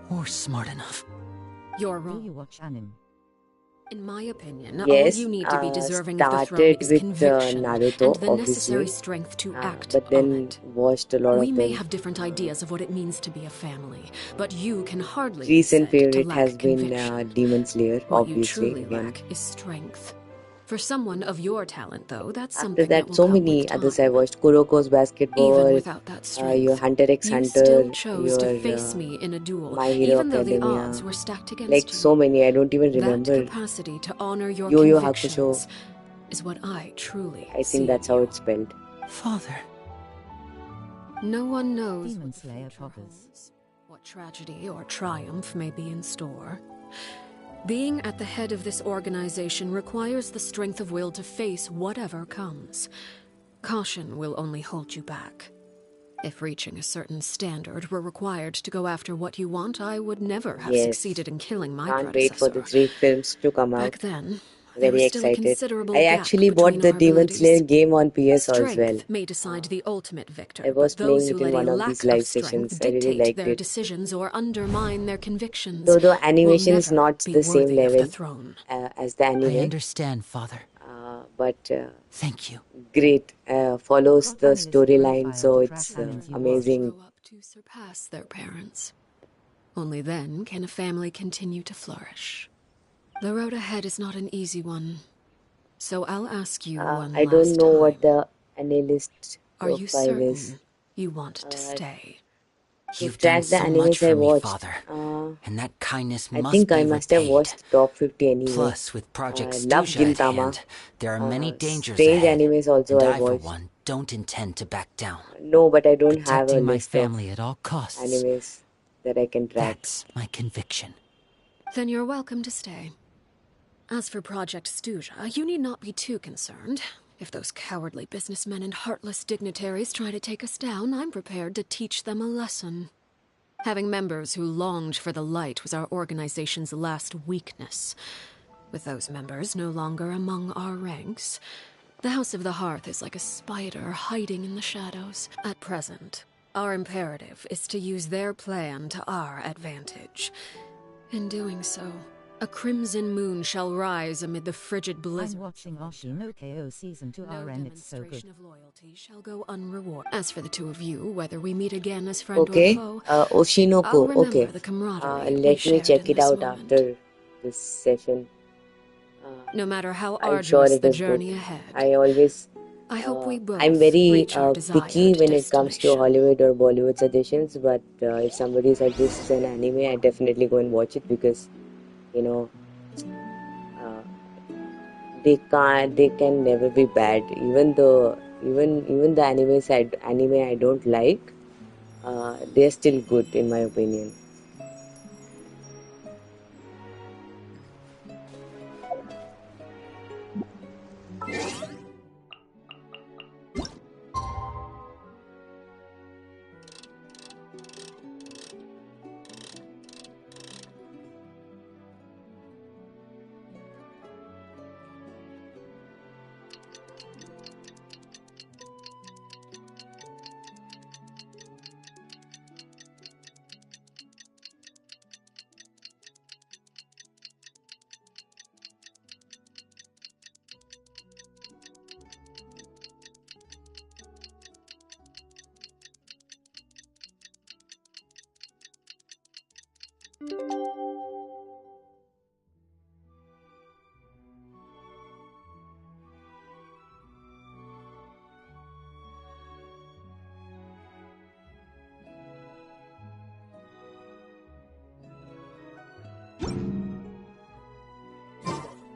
or smart enough. You're Do wrong. you watch anime? In my opinion, all Yes, you need to be deserving of the throne started is with conviction Naruto, and the necessary obviously, strength to act but on then it. watched a lot We of may them. have different ideas of what it means to be a family, but you can hardly be Recent said to favorite lack has been conviction. Demon Slayer, What you obviously, truly again. lack is strength. For someone of your talent, though, that's After something that that, will so come with many others I time. watched. Kuroko's Even Basketball, without that your strength, Hunter x you still Hunter, chose to face me in a duel, My Hero even though the odds Academia. were stacked against Like you. so many, I don't even That remember. capacity to honor your Yo-Yo convictions Hakusho. is what I truly I see think that's in how you. it's spelled. Father. No one knows Demon what the Slayer future toppers. holds, what tragedy or triumph may be in store. Being at the head of this organization requires the strength of will to face whatever comes. Caution will only hold you back. If reaching a certain standard were required to go after what you want, I would never have Yes. succeeded in killing my Can't wait for predecessor. the 3 films to come out. Back then, there Very was still a excited. considerable I gap actually between bought the our Demon abilities. Slayer game on PS as well. Strength may decide the ultimate victor, I was but those playing who it in let a one of lack these of live strength sessions. I really dictate liked their it. decisions or undermine their convictions Though the will animation is never not be the same worthy of the level throne. as the I anime, understand, Father. but Thank you. great. Follows Top the analyst storyline, profile so to track it's animes you amazing. Grow up to surpass their parents. Only then can a family continue to flourish. The road ahead is not an easy one. So I'll ask you one I don't last know time. what the analyst Are you profile is. certain you want to stay? To You've done track the so much animes I for me, watched, Father. And that kindness I must think I be must have repaid. watched the top 50 anime. Plus, with Project Love Stuja at Gintama. hand, there are many dangers Strange ahead. animes also And I I, for watched. one, don't intend to back down. No, but I don't have a Protecting my list of family at all costs. animes that I can track. That's my conviction. Then you're welcome to stay. As for Project Stuja, you need not be too concerned. If those cowardly businessmen and heartless dignitaries try to take us down, I'm prepared to teach them a lesson. Having members who longed for the light was our organization's last weakness. With those members no longer among our ranks, the House of the Hearth is like a spider hiding in the shadows. At present, our imperative is to use their plan to our advantage. In doing so, a crimson moon shall rise amid the frigid blizzard. I'm watching Oshi no KO Season 2 No RN, it's so good. demonstration of loyalty shall go unrewarded. As for the two of you, whether we meet again as friend Okay, or foe, I'll Oshinoko. remember Okay, the camaraderie we let me shared check in it this out moment. after this session. No matter how I'm sure arduous it the is good. journey ahead, I always, I hope we both I'm very reach our picky desired when it comes to destination. Hollywood or Bollywood suggestions, but if somebody suggests an anime, I definitely go and watch it because, you know, they can never be bad. Even the anime I don't like, they're still good in my opinion.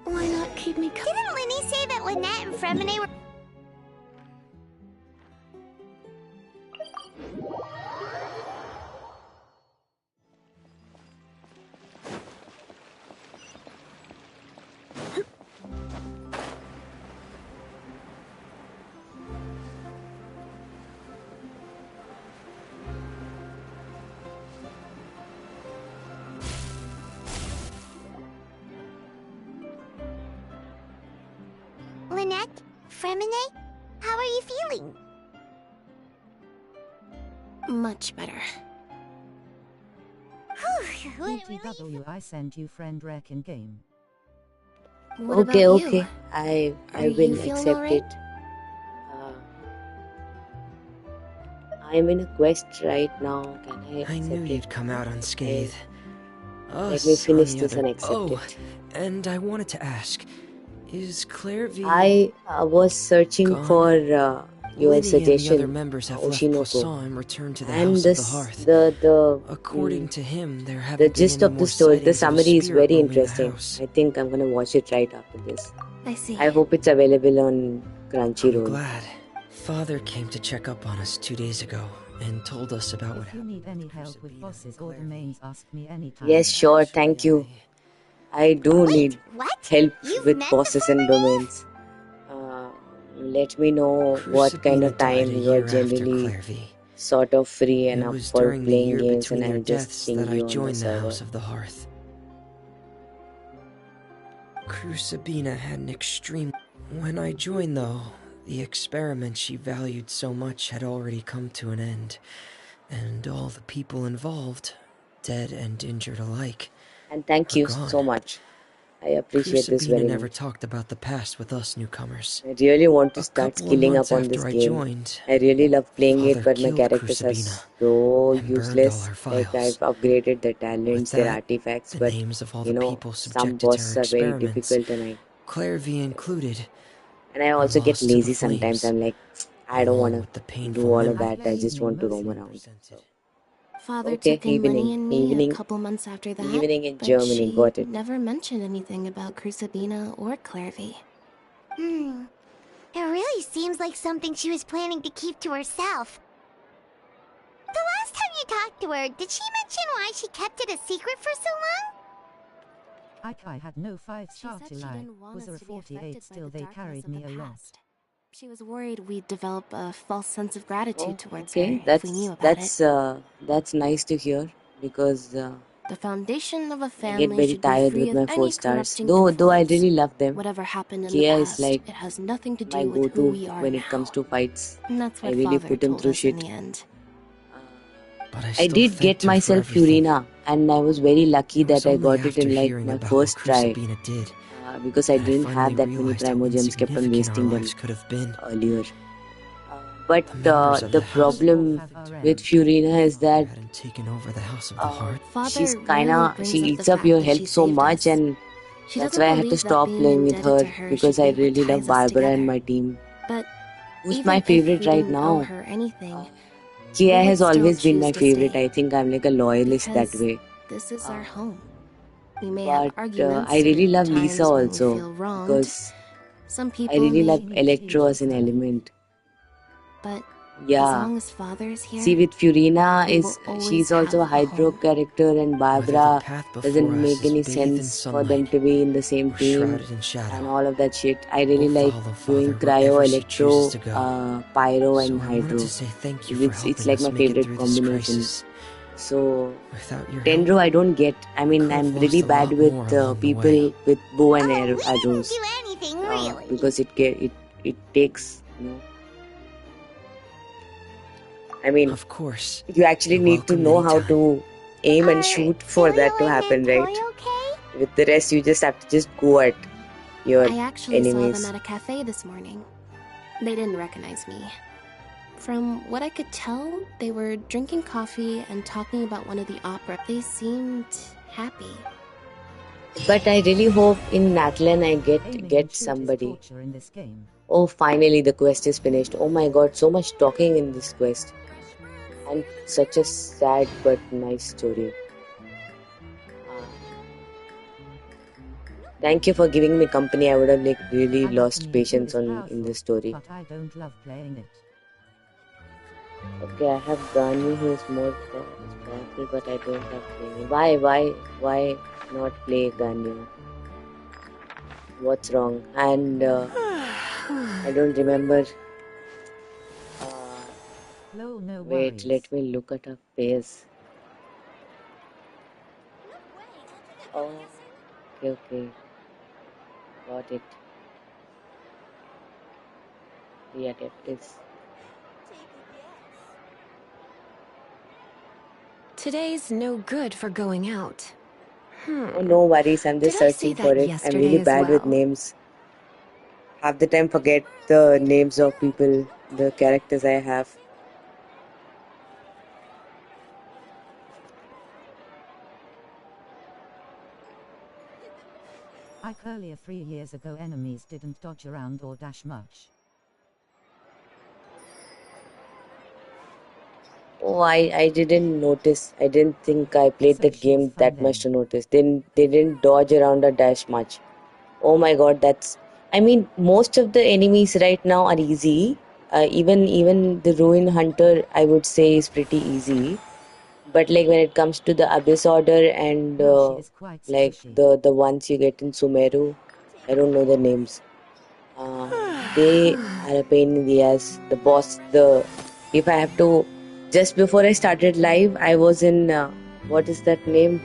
Why not keep me Didn't Linny say that Lynette and Fremine were... Lynette? Fremine? How are you feeling? Much better. Whew, what a relief. TTW, I sent you friend rec in game. What Okay, about you? okay. I Are will you feeling accept alright? it. I'm in a quest right now. Can I I knew accept it? you'd come out unscathed. Let me Us, on finish the this other... and accept Oh, it. and I wanted to ask, is Claire V... I was searching gone? for your Liddy and the other suggestion, members have left Oshinoko, Poisson and returned to the and House of the Hearth. According to him, there the haven't been gist any of the more story, the sightings of a summary is spirit very roaming the interesting. house. I think I'm gonna watch it right after this. I see. I hope it's available on I'm Crunchyroll. glad. Father came to check up on us 2 days ago and told us about what If you happened. need any help with bosses or domains, ask me anytime. Yes, sure, thank you. I do need What? help You've with met bosses the and Fremine? domains. Let me know what kind of Crucibina died time a you are year after generally Claire V. sort of free and It up was for during the playing year games, and between their I'll just deaths ping that I you on the joined the server. House of the Hearth. Crucibina had an extreme... When I joined, though, the experiment she valued so much had already come to an end, and all the people involved, dead and injured alike, And thank were you gone. so much. I appreciate this Crucibina very never much. talked about the past with us newcomers. I really want to A start couple of skilling months up on this after I game. joined, I really love playing it, Father but my killed characters are Crucibina so and burned all useless. her Like, I've files. upgraded their With talents, their that, artifacts, the but names of all you the know, people some subjected to her bosses are very experiments, difficult, Claire V included, and I were also get lost to the lazy sometimes. flames, I'm like, I don't want along to with the do painful all of memories that. I just Evening, want to roam mostly. around. So, Father okay, took in Lenny evening, and me a evening, couple months after that, evening in but Germany. she Got it. never mentioned anything about Crucibina or Claire V. It really seems like something she was planning to keep to herself. The last time you talked to her, did she mention why she kept it a secret for so long? I had no 5-star She to said she lie. didn't want Was us a to be 48 affected by still the they darkness carried of me the a lot. past. She was worried we'd develop a false sense of gratitude towards Okay, her if we knew about it. that's nice to hear, because The foundation of a I get family very should be tired free with of my 4 any stars. corrupting Though I influence. really love them. Whatever happened in the Kia is past, like it has nothing to my do with who go-to we are when it comes now. to fights. And that's I what really Father put him told through us in shit. the end. but I I still did get thanked her for myself everything. Furina, and I was very lucky It was that I only got it after in like hearing my about what first try, Crucibina did because I that I didn't finally have that many realized how Primo Gems, kept on insignificant our wasting them lives could have been. earlier. But The members of the the House problem with Furina is that hadn't taken over the House of the Hearth. she's Father rarely brings she up the eats up fact your that she health so saved much, us. and She that's doesn't why I had to believe that stop being playing with indebted her, to her because should I be what really love ties us Barbara and together. my team. But Who's even my if favorite we right didn't owe now? her anything, Kia we would has still always been choose my to favorite. stay. I think I'm like a loyalist that Because way. this is our home. We may But have arguments I really or love Lisa times when we also, feel wronged. because Some I people really may love Electro hate as an her. element. But as Yeah. long as Father is See, here, with Furina, we will always she's also a have a Hydro home. character, and Whether the Barbara path before doesn't us make is any bathed in sense for them sunlight to be in the same or team, shrouded in shadow, and all of that shit. I really we'll like follow doing Father Cryo, wherever she chooses Electro, to go. Pyro, So and I wanted Hydro. to say thank you for It's helping like us my make it favorite through this combination. crisis. So Without your help, Dendro, I don't get. I mean, could have I'm really lost a bad lot with more along the people way. with bow and Oh, we didn't arrows, do anything, really. because it takes, I mean, Of course, you actually you're need to welcome know how anytime. to aim and Are shoot for that to Filio happen, and Nantoy right? okay? With the rest, you just have to just go at your I actually saw them enemies. at a cafe this morning. They didn't recognize me. From what I could tell, they were drinking coffee and talking about one of the opera. They seemed happy. But I really hope in Natlan I Aiming get and shoot is somebody. torture in this game. Oh, finally the quest is finished. Oh my god, so much talking in this quest. And such a sad but nice story. Thank you for giving me company. I would have really I lost mean, patience good is in powerful, this story. but I don't love playing it. Okay, I have Ganyu who is more powerful, but I don't have Ganyu. Why not play Ganyu? What's wrong? And I don't remember. No Wait, worries. let me look at her face. Oh, okay, got it. yet it is. Today's no good for going out. Oh, no worries. I'm just Did I say searching for that it. I'm really yesterday as bad with well? names. Half the time forget the names of people, the characters I have. Like earlier 3 years ago, enemies didn't dodge around or dash much. Oh, I didn't notice. I didn't think I played So that she was game fun that much then. to notice. They didn't dodge around or dash much. Oh my god, that's. I mean, most of the enemies right now are easy. Even the Ruin Hunter, I would say, is pretty easy. But like when it comes to the Abyss Order and No, she is quite like squishy. the ones you get in Sumeru, I don't know the names. They are a pain in the ass. The boss, the if I have to, just before I started live, I was in what is that name?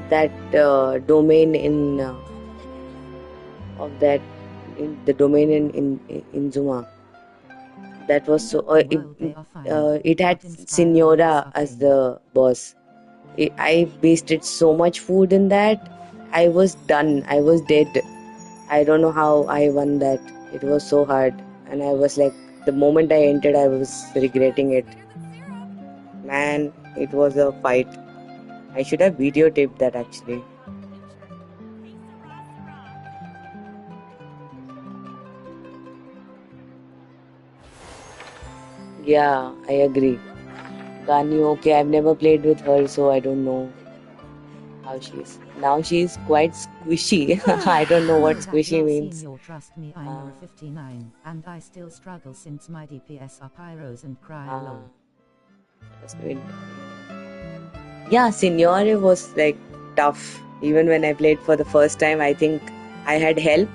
That domain in of that in the domain in Zuma. That was In so. open world they are fine, It had but in Spyro worlds Signora are as pain. the boss. I wasted so much food in that. I was done. I was dead. I don't know how I won that. It was so hard. And I was like, the moment I entered, I was regretting it. Man, it was a fight. I should have videotaped that actually. Yeah, I agree. Ganyu, okay, I've never played with her, so I don't know how she is. Now she's quite squishy. I don't know what Oh, that squishy lol means. senior, trust me, I'm a 59, and I still struggle since my DPS are pyros and cryo lol. Just wait. Yeah, Signore was like tough. Even when I played for the first time, I think I had help.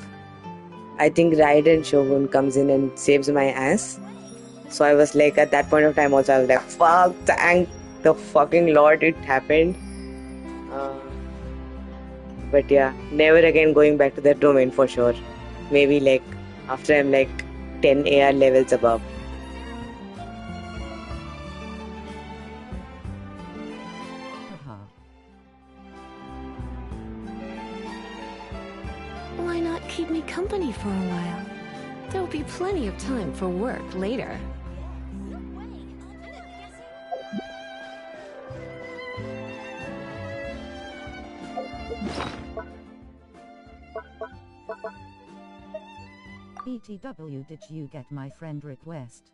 I think Raiden Shogun comes in and saves my ass. So I was like, at that point of time also, I was like, fuck, thank the fucking lord it happened. Uh, but yeah, never again going back to that domain for sure. Maybe like after I'm like 10 AR levels above. Why not keep me company for a while? There'll be plenty of time for work later. BTW, did you get my friend request?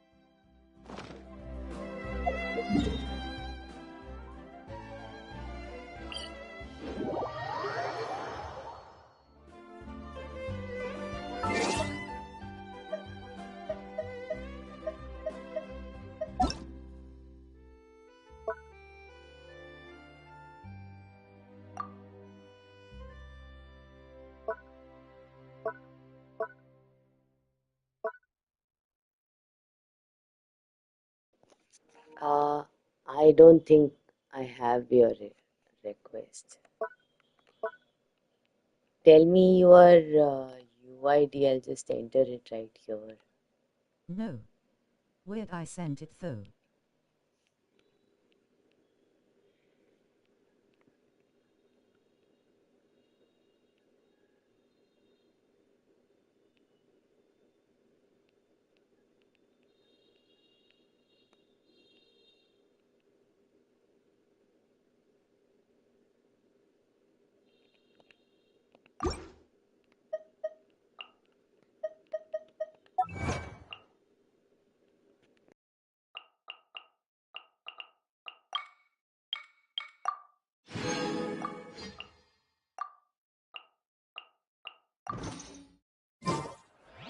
I don't think I have your request. Tell me your UID, I'll just enter it right here. No. Weird, I sent it though.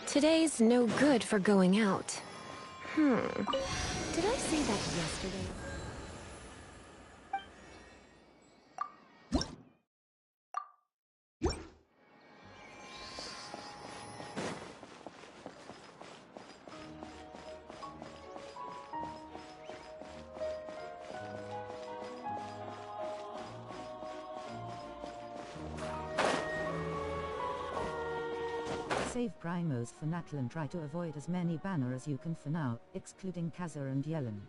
Today's no good for going out. Did I say that yesterday? Save Primos for Natal and try to avoid as many banner as you can for now, excluding Kaza and Yellen.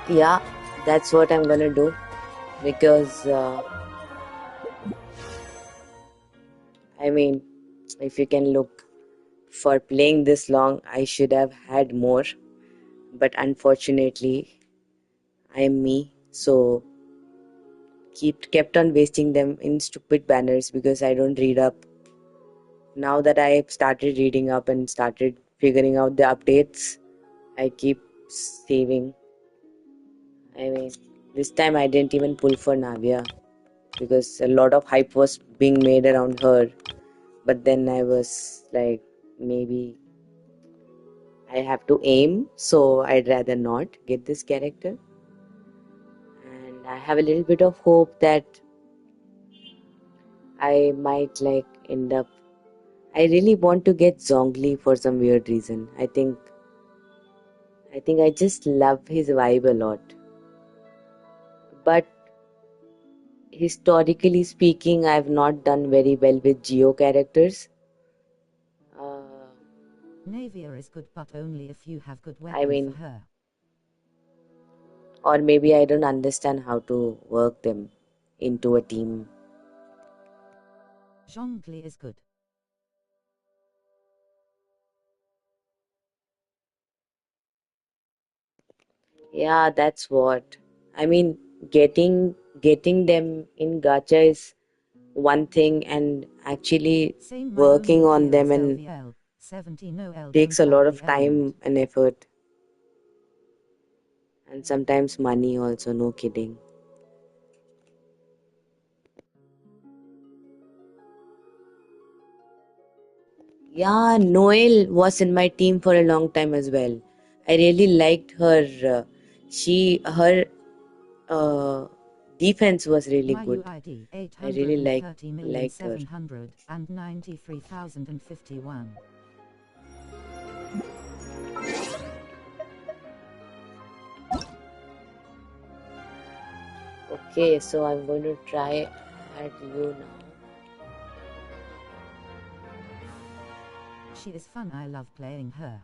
Yeah, that's what I'm gonna do. Because, I mean, if you can look, for playing this long, I should have had more. But unfortunately, I'm me. So, kept on wasting them in stupid banners because I don't read up. Now that I've started reading up and started figuring out the updates, I keep saving. I mean, this time I didn't even pull for Navia because a lot of hype was being made around her. But then I was like, maybe I have to aim, so I'd rather not get this character. And I have a little bit of hope that I might like end up. I really want to get Zhongli for some weird reason. I think I just love his vibe a lot. But historically speaking, I've not done very well with Geo characters. Navia is good, but only if you have good I weapons mean, for her. or maybe I don't understand how to work them into a team. Zhongli is good. Yeah, that's what. I mean, getting them in gacha is one thing, and actually Same, my working only on gear them is and LVL. 70 no L takes don't a lot have of the time element. and effort, and sometimes money also, no kidding. Yeah, Noel was in my team for a long time as well. I really liked her. Her defense was really My good. UID I really liked her. 830,793,051. Okay, so I'm going to try at you now. She is fun, I love playing her.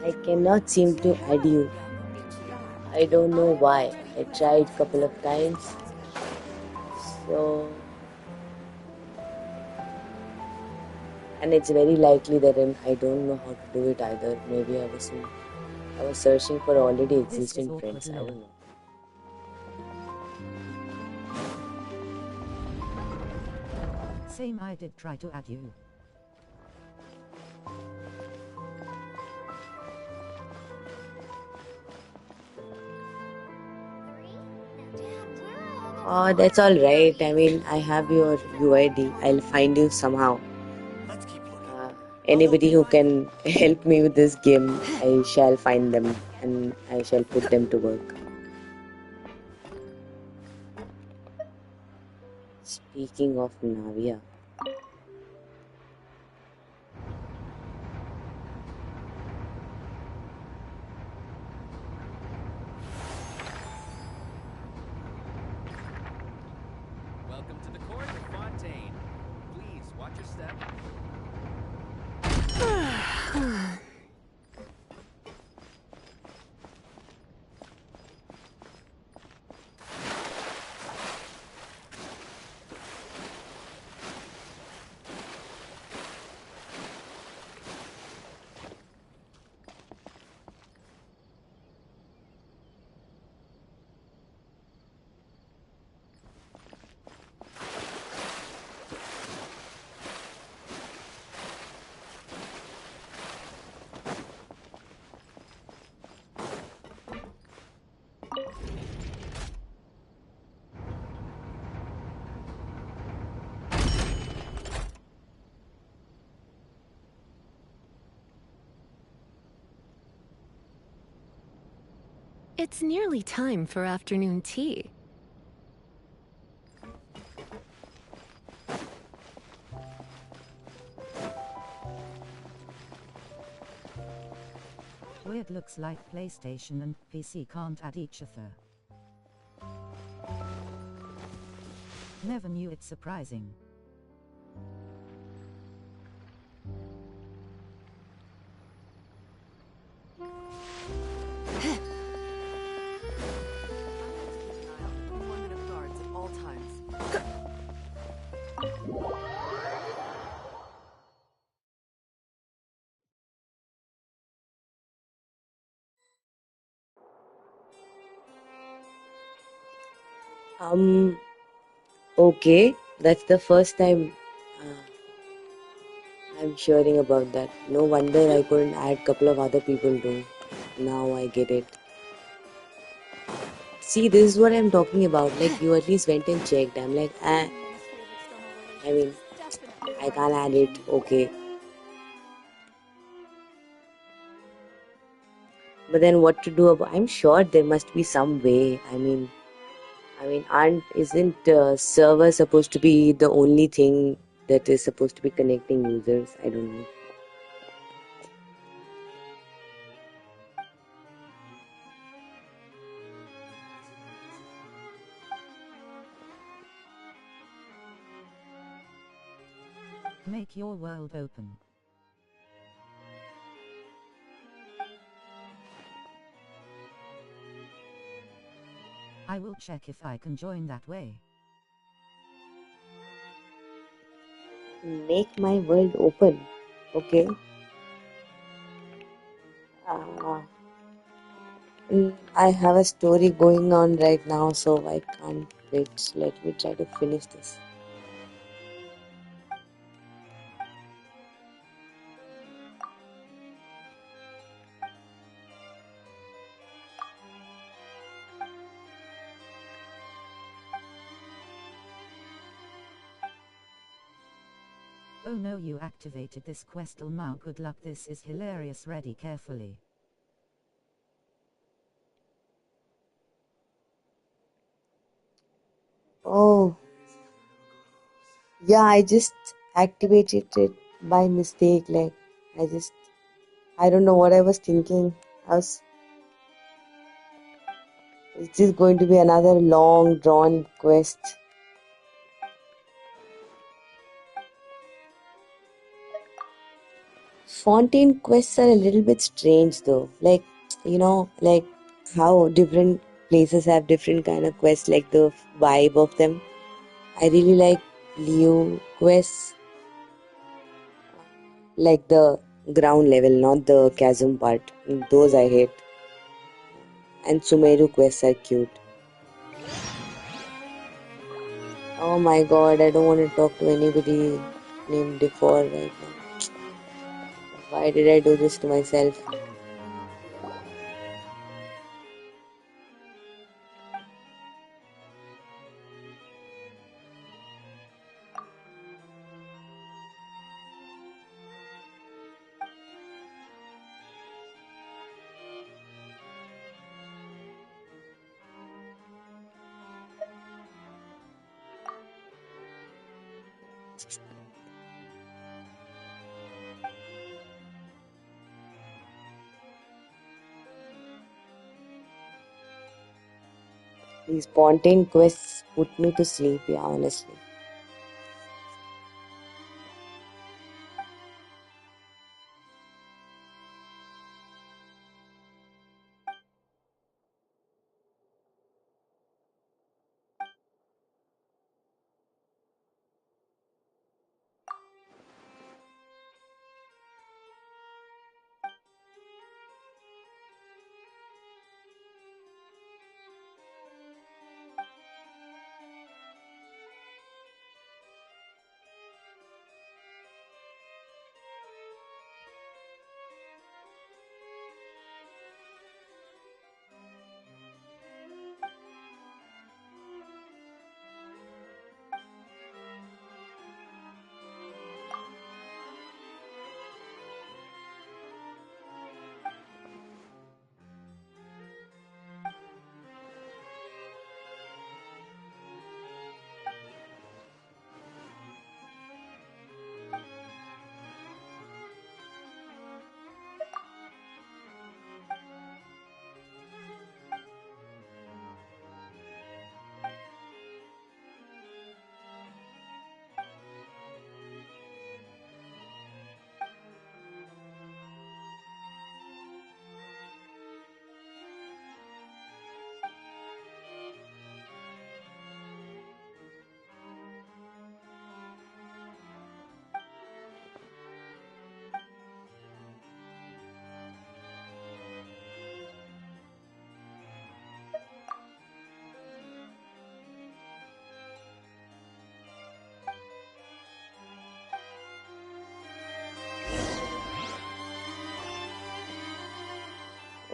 I cannot seem to add you. I don't know why. I tried a couple of times. So, and it's very likely that I don't know how to do it either. Maybe I was searching for already existing friends. I don't know. Same, I did try to add you. Oh, that's all right. I mean, I have your UID. I'll find you somehow. Anybody who can help me with this game, I shall find them and I shall put them to work. Speaking of Navia. It's nearly time for afternoon tea. Weird looks like PlayStation and PC can't add each other. Never knew it surprising. Okay, that's the first time I'm hearing about that. No wonder I couldn't add couple of other people too. Now I get it. See, this is what I'm talking about. Like, you at least went and checked. I'm like, I mean, I can't add it. Okay. But then what to do about? I'm sure there must be some way. Isn't server supposed to be the only thing that is supposed to be connecting users? I don't know. Make your world open. I will check if I can join that way. Make my world open. Okay. Uh, I have a story going on right now, so I can't wait. Let me try to finish this. Oh no, you activated this quest. Now good luck, this is hilarious. Ready carefully. Oh, yeah, I just activated it by mistake. I don't know what I was thinking. It's just going to be another long drawn quest. Fontaine quests are a little bit strange though. Like how different places have different kind of quests, like the vibe of them. I really like Leo quests, like the ground level, not the chasm part. Those I hate. And Sumeru quests are cute. Oh my god, I don't want to talk to anybody named Defor right now. Why did I do this to myself? These Fontaine quests put me to sleep, yeah, honestly.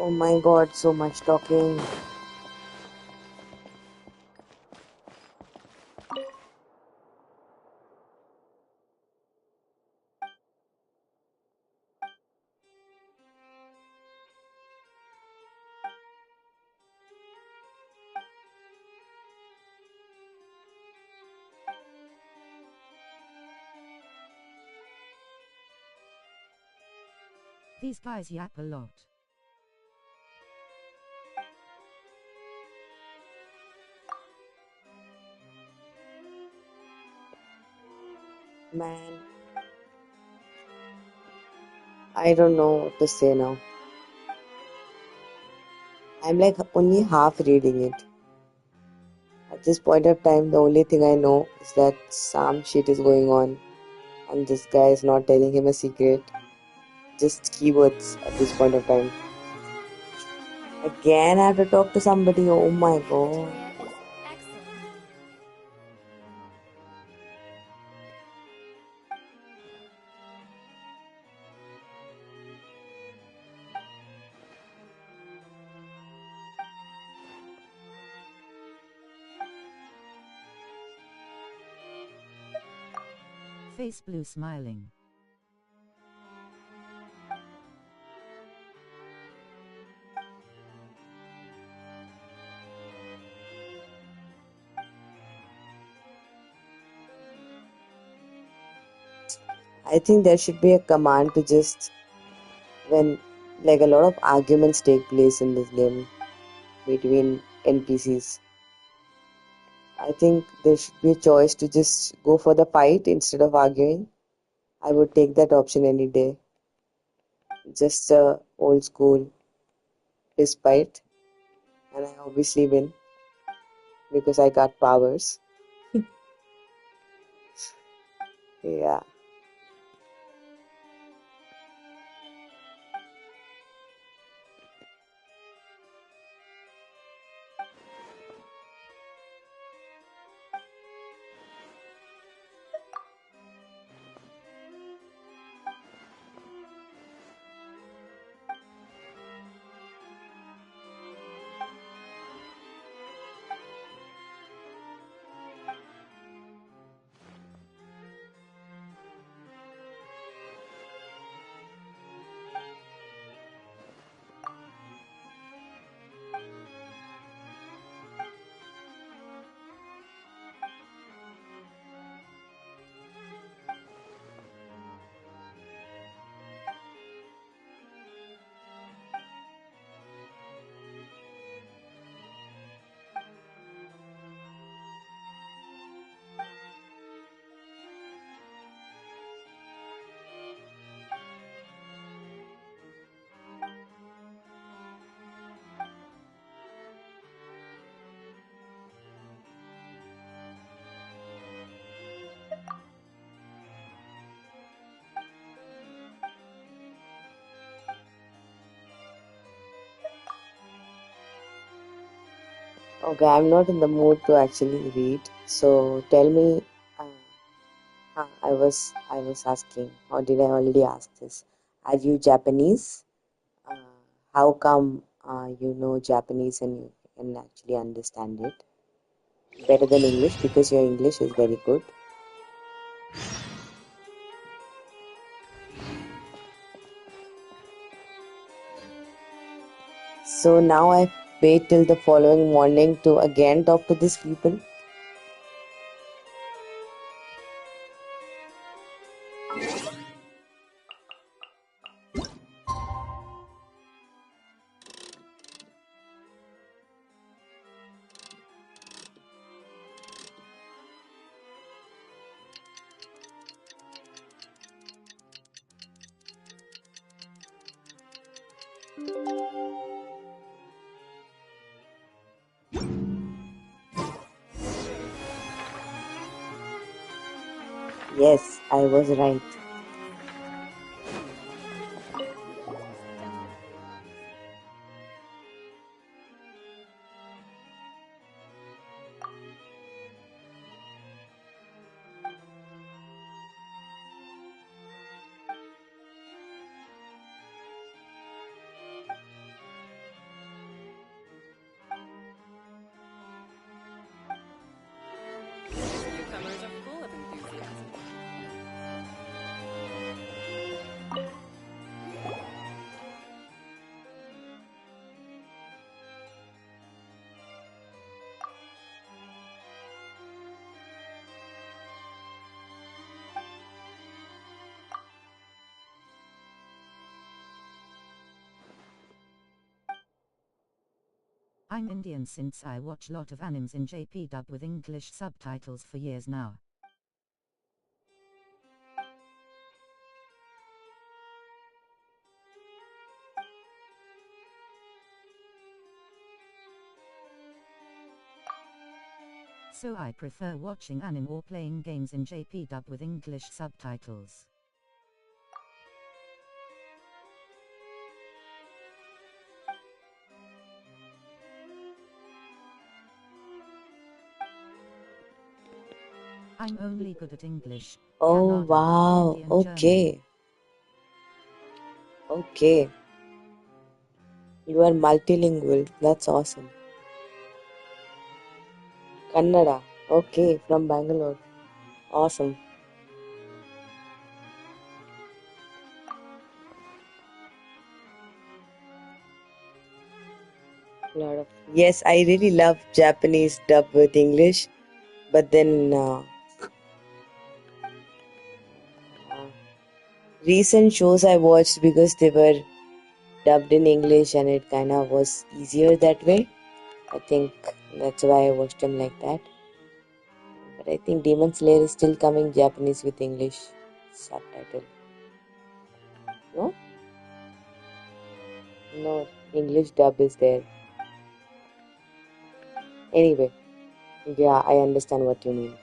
Oh my god, so much talking. These guys yap a lot. Man, I don't know what to say now. I'm like only half reading it. At this point of time, the only thing I know is that some shit is going on, and this guy is not telling him a secret. Just keywords at this point of time. Again, I have to talk to somebody. Oh my god. Face blue smiling. I think there should be a command to just, when like a lot of arguments take place in this game between NPCs, I think there should be a choice to just go for the fight instead of arguing. I would take that option any day. Just old school despite, and I obviously win because I got powers. Yeah. Okay, I'm not in the mood to actually read. So tell me, I was asking, or did I already ask this? Are you Japanese? Uh, how come you know Japanese and you can actually understand it better than English? Because your English is very good. So now I wait till the following morning to again talk to these people. Yes, I was right. I'm Indian since I watch lot of animes in JP dub with English subtitles for years now. So I prefer watching anime or playing games in JP dub with English subtitles. I'm only good at English. Oh, Kannada, wow. Hindi and German. Okay. Okay. You are multilingual. That's awesome. Kannada. Okay, from Bangalore. Awesome. Yes, I really love Japanese dub with English, but then recent shows I watched because they were dubbed in English and it kind of was easier that way. I think that's why I watched them like that. But I think Demon Slayer is still coming Japanese with English subtitle. No? No, English dub is there. Anyway, yeah, I understand what you mean.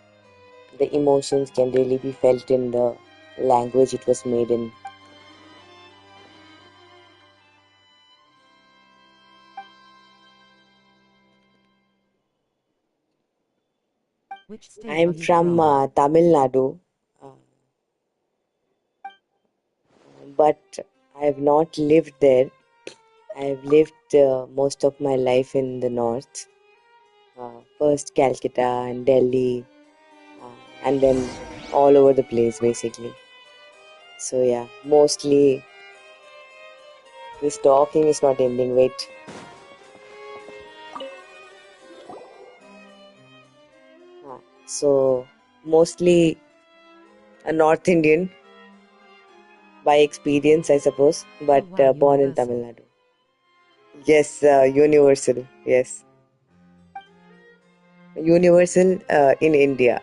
The emotions can really be felt in the language it was made in. Which state I'm are you from Tamil Nadu, but I have not lived there. I have lived most of my life in the north. First Calcutta and Delhi, and then all over the place basically. So yeah, mostly this talking is not ending. Wait. So mostly a North Indian by experience, I suppose, but wow, born in universal. Tamil Nadu. Yes, universal. Yes, universal in India.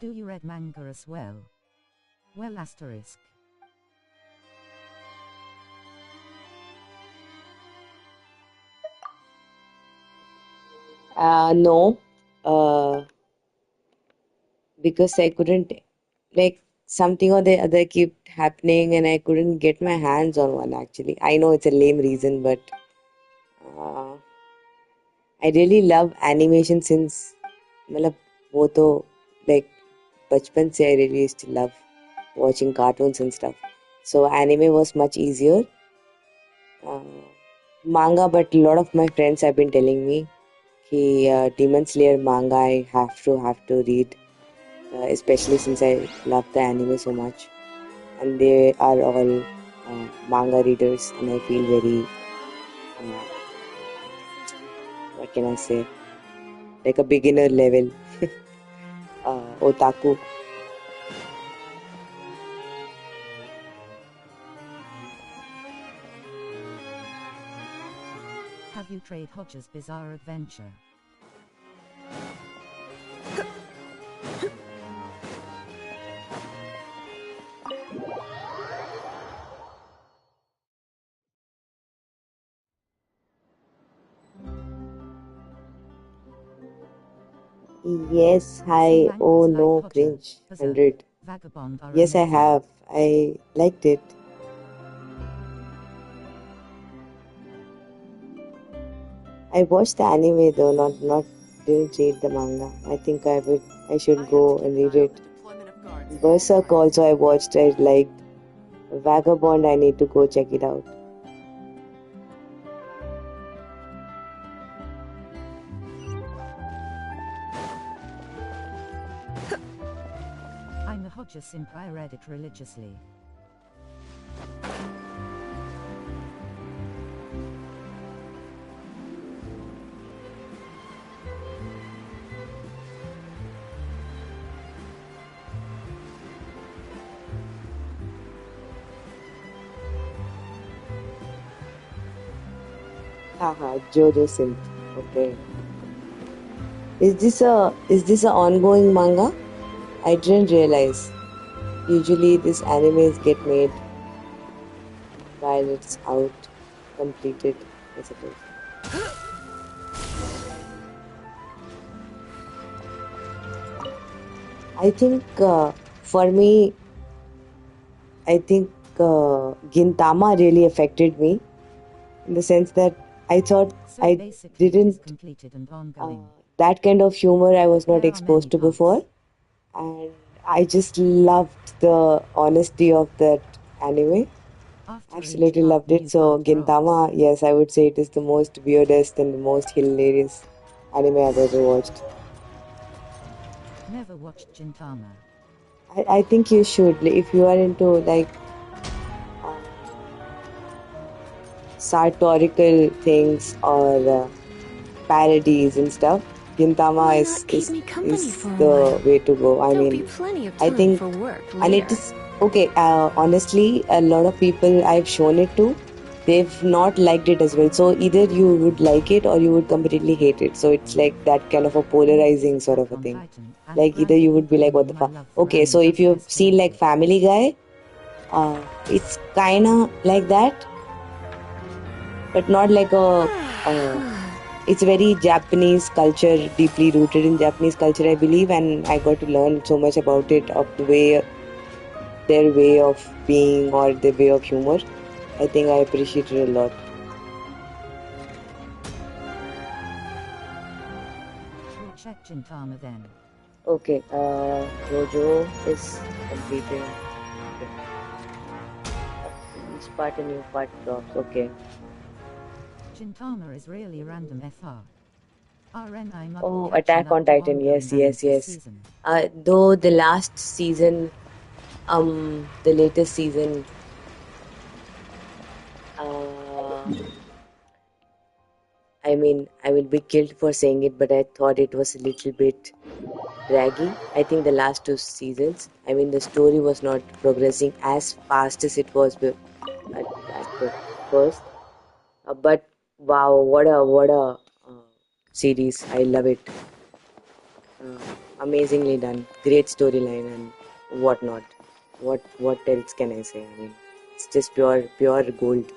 Do you read manga as well? Well, asterisk. No, because I couldn't, like, something or the other kept happening and I couldn't get my hands on one actually. I know it's a lame reason, but uh, I really love animation since, मतलब वो तो like बचपन से I really used to love watching cartoons and stuff. So anime was much easier. Manga, but a lot of my friends have been telling me Demon Slayer manga I have to read, especially since I love the anime so much, and they are all manga readers, and I feel very what can I say, like a beginner level otaku. Have you tried Hodge's Bizarre Adventure? Yes, hi. Some Oh mangas like no, Hodge, cringe. Berserk, 100. Vagabond are Yes, I amazing. have. I liked it. I watched the anime though, not didn't read the manga. I think I should go and read it. Berserk also I watched. I liked Vagabond. I need to go check it out. I'm a Hodger simp. I read it religiously. Haha, Jojo Simp. Okay. Is this a ongoing manga? I didn't realize. Usually these animes get made while it's out, completed, I suppose. I think for me, I think Gintama really affected me in the sense that I thought So I basically it is didn't completed and ongoing. that kind of humor I was not There are exposed to many parts. before, and I just loved the honesty of that anime. After each Absolutely part, loved the it. new So part drops. Gintama, yes, I would say it is the most weirdest and the most hilarious anime I've ever watched. Never watched Gintama. I think you should, if you are into like sartorical things or parodies and stuff. Gintama Why is not keep is me company is for a the while? way to go. I There'll be mean, plenty of I time think, for work and it later. is okay. Honestly, a lot of people I've shown it to, they've not liked it as well. So either you would like it or you would completely hate it. So it's like that kind of a polarizing sort of a thing. Like either you would be like, what the fuck? Okay, so if you've seen like Family Guy, it's kinda like that, but not like it's very Japanese culture, deeply rooted in Japanese culture, I believe, and I got to learn so much about it, of the way, their way of being or their way of humor. I think I appreciate it a lot. We'll check Gintama then. Okay, Jojo is completed. Okay. Each part a new part drops. Okay. Gintama is really random FR. RN I'm up Oh, catching Attack up on to Titan. ongoing Yes, anime yes, this yes. season. Though the last season, the latest season, I mean, I will be killed for saying it, but I thought it was a little bit draggy. I think the last two seasons, I mean, the story was not progressing as fast as it was at the first. But wow, what a series! I love it. Amazingly done, great storyline and whatnot. What else can I say? I mean, it's just pure gold.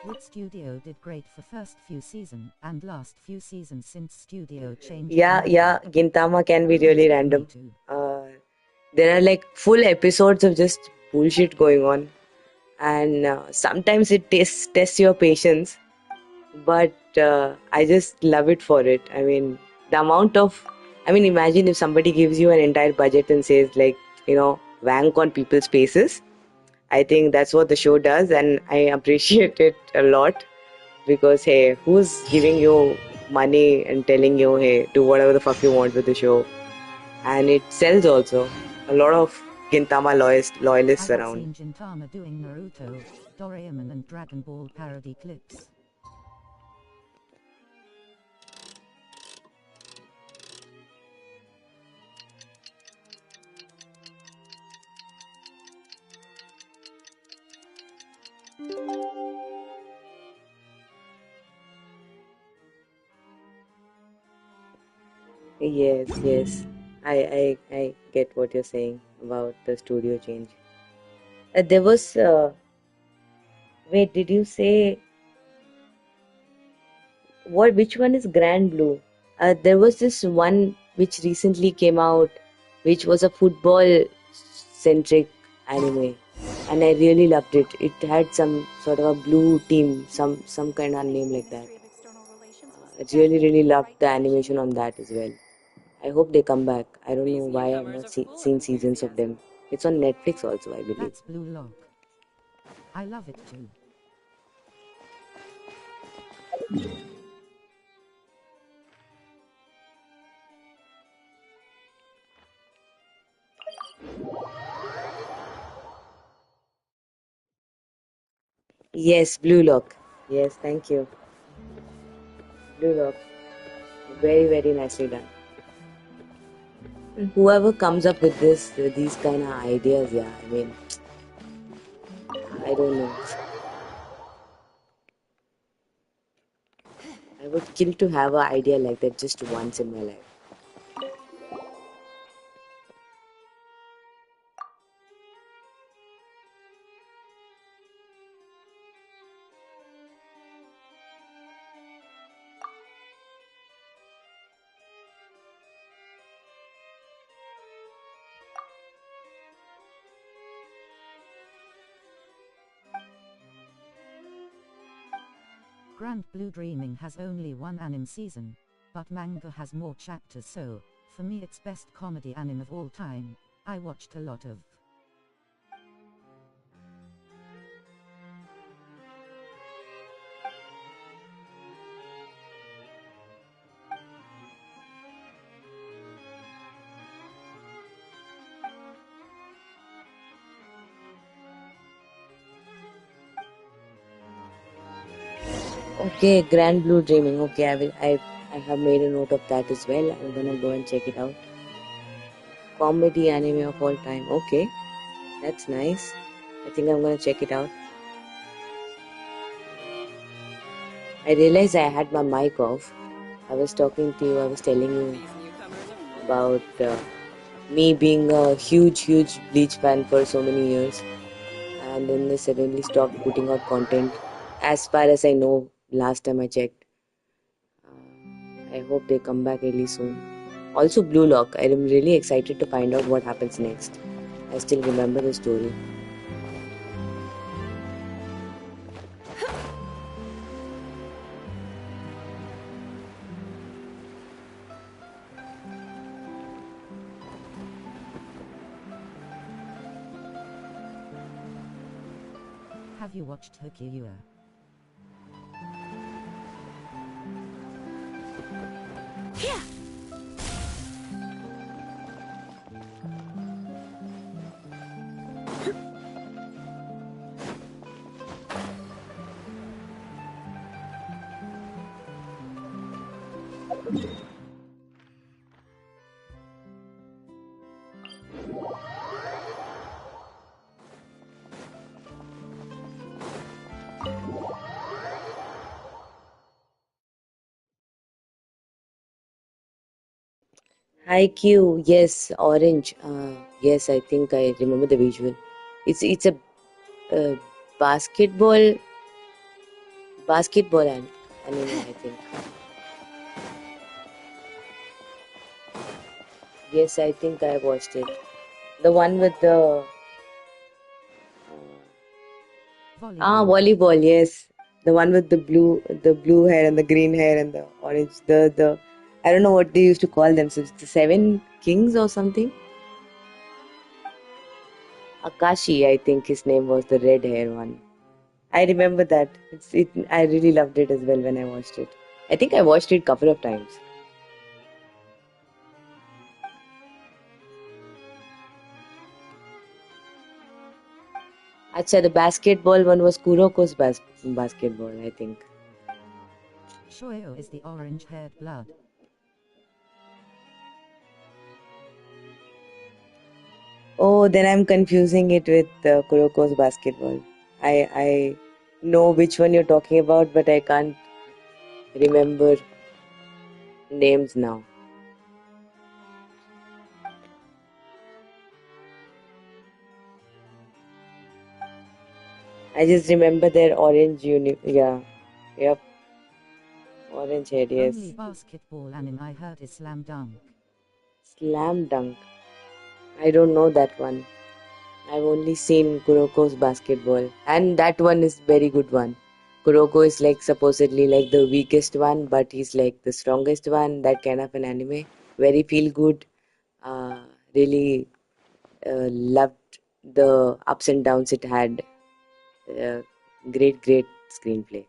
Wood Studio did great for first few season and last few seasons since studio changed. Yeah, Gintama can be really random. There are like full episodes of just bullshit going on, and sometimes it tests your patience. But I just love it for it. I mean, the amount of, I mean, imagine if somebody gives you an entire budget and says like, wank on people's faces. I think that's what the show does, and I appreciate it a lot. Because hey, who's giving you money and telling you, hey, do whatever the fuck you want with the show? And it sells also. A lot of Gintama loyalists I've around. seen Gintama doing Naruto, Doraemon and Dragon Ball parody clips. Yes. I get what you're saying about the studio change. There was wait, did you say which one is Grand Blue? There was this one which recently came out, which was a football centric anime, and I really loved it. It had some sort of a blue team, some kind of name like that. I really loved the animation on that as well. I hope they come back. I don't know why I've not seen seasons of them. It's on Netflix also, I believe. That's Blue Lock. I love it too. Yes, Blue Lock. Yes, thank you. Blue Lock. Very nicely done. And whoever comes up with these kind of ideas, yeah, I mean, I don't know. I would kill to have an idea like that just once in my life. Grand Blue Dreaming has only one anime season, but manga has more chapters, so for me it's best comedy anime of all time. I watched a lot of. Okay, Grand Blue Dreaming. Okay, I have made a note of that as well. I'm gonna go and check it out. Comedy anime of all time. Okay, that's nice. I think I'm gonna check it out. I realized I had my mic off. I was talking to you. I was telling you about me being a huge Bleach fan for so many years, and then they suddenly stopped putting out content. As far as I know, last time I checked. I hope they come back really soon. Also, Blue Lock. I am really excited to find out what happens next. I still remember the story. Have you watched Hokiua? Yeah. IQ, yes, orange. Yes, I think I remember the visual. It's a uh, basketball anime, I think. Yes, I think I watched it. The one with the volleyball. Yes, the one with the blue hair and the green hair and the orange. The I don't know what they used to call them. So it's the Seven Kings or something. Akashi, I think his name was the red hair one. I remember that. I really loved it as well when I watched it. I think I watched it a couple of times. Acha, the basketball one was Kuroko's basketball, I think. Shoyo is the orange-haired blood. Oh, then I'm confusing it with Kuroko's basketball. I know which one you're talking about, but I can't remember names now. I just remember their orange yeah. Yep. Orange head, yes. Only basketball anime I heard is Slam Dunk. Slam Dunk. I don't know that one. I've only seen Kuroko's basketball, and that one is very good one. Kuroko is like supposedly like the weakest one, but he's like the strongest one. That kind of an anime. Very feel good. Really loved the ups and downs it had. Uh, great screenplay.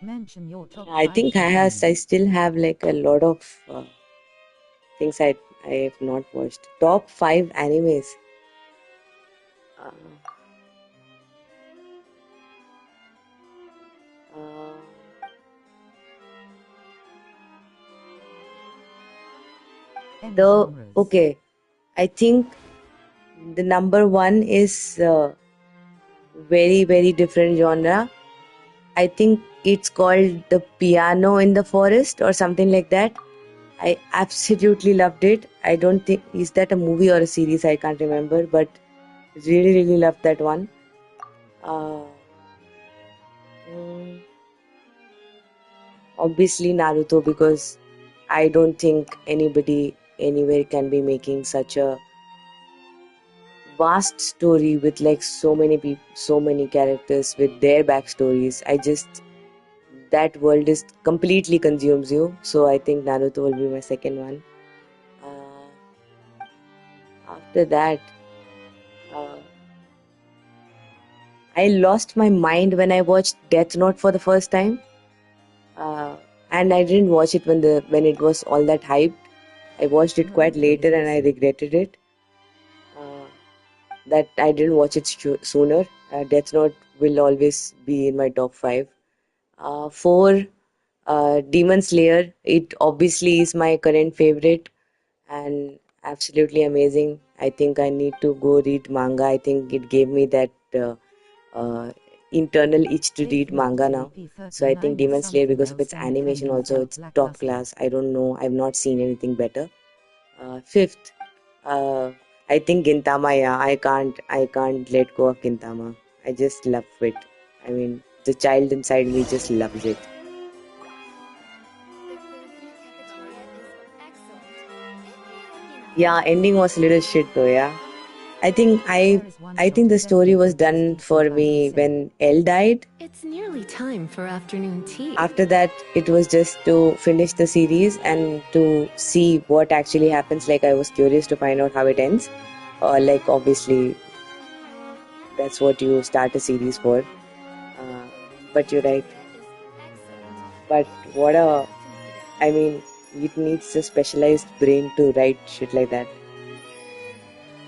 Mention your top I 5 think I still have like a lot of things I have not watched. Top 5 animes. Uh, uh, Any the genres? okay, I think the number one is very different genre. I think it's called The Piano in the Forest or something like that. I absolutely loved it. I don't think is that a movie or a series, I can't remember, but really loved that one. Uh, mm, Obviously Naruto, because I don't think anybody anywhere can be making such a vast story with like so many people, so many characters with their backstories. That world is completely consumes you. So I think Naruto will be my second one. After that, uh, I lost my mind when I watched Death Note for the first time, and I didn't watch it when it was all that hyped. I watched it quite later, and I regretted it. That I didn't watch it sooner. Death Note will always be in my top 5. 4, Demon Slayer. It obviously is my current favorite and absolutely amazing. I think I need to go read manga. I think it gave me that uh, internal itch to read manga now. So I think Demon Slayer, because of its animation, also it's top class. I don't know. I've not seen anything better. 5th, uh, I think Gintama. Yeah, I can't let go of Gintama. I just love it. I mean, the child inside me just loves it. Yeah, ending was a little shit though. Yeah, I think the story was done for me when Elle died. It's nearly time for afternoon tea. After that, it was just to finish the series and to see what actually happens. Like, I was curious to find out how it ends. Like, obviously, that's what you start a series for. But you're right. But I mean, it needs a specialized brain to write shit like that.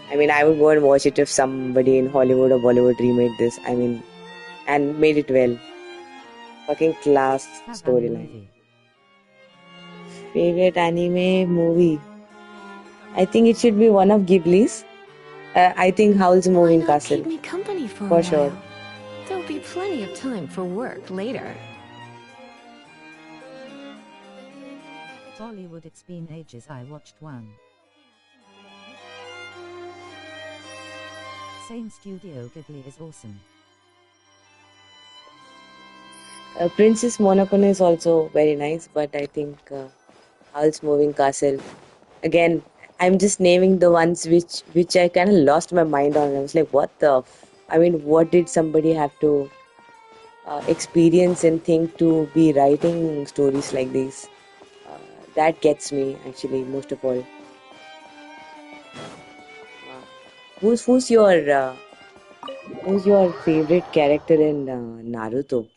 I mean, I would go and watch it if somebody in Hollywood or Bollywood remade this. I mean, and made it well. Fucking class storyline. Favorite anime movie? I think it should be one of Ghibli's. I think Howl's Moving Castle. Keep me company for a For while. sure. There'll be plenty of time for work later. Bollywood, it's been ages I watched one. Same studio, Ghibli is awesome. Princess Mononoke is also very nice, but I think Howl's Moving Castle. Again, I'm just naming the ones which I kind of lost my mind on. I was like, what the? I mean, what did somebody have to experience and think to be writing stories like these? That gets me actually most of all. Who's your favorite character in Naruto?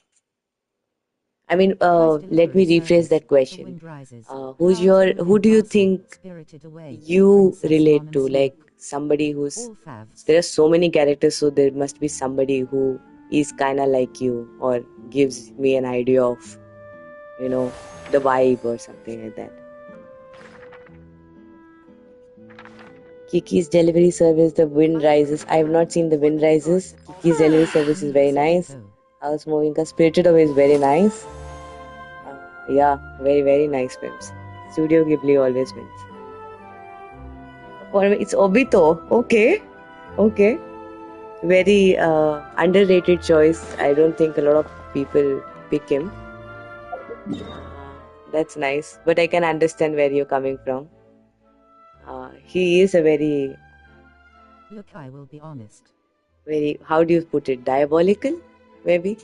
I mean, let me rephrase that question. Who do you think you relate to? Like somebody there are so many characters, so there must be somebody who is kind of like you or gives me an idea of, the vibe or something like that. Kiki's delivery service, The Wind Rises. I have not seen The Wind Rises. Kiki's delivery service is very nice. House Moving Ka Spirited Away is very nice. Yeah, very nice films. Studio Ghibli always wins. For me, it's Obito. Okay. Very underrated choice. I don't think a lot of people pick him. That's nice, but I can understand where you're coming from. He is a very, Look, I will be honest. very, how do you put it, diabolical, maybe?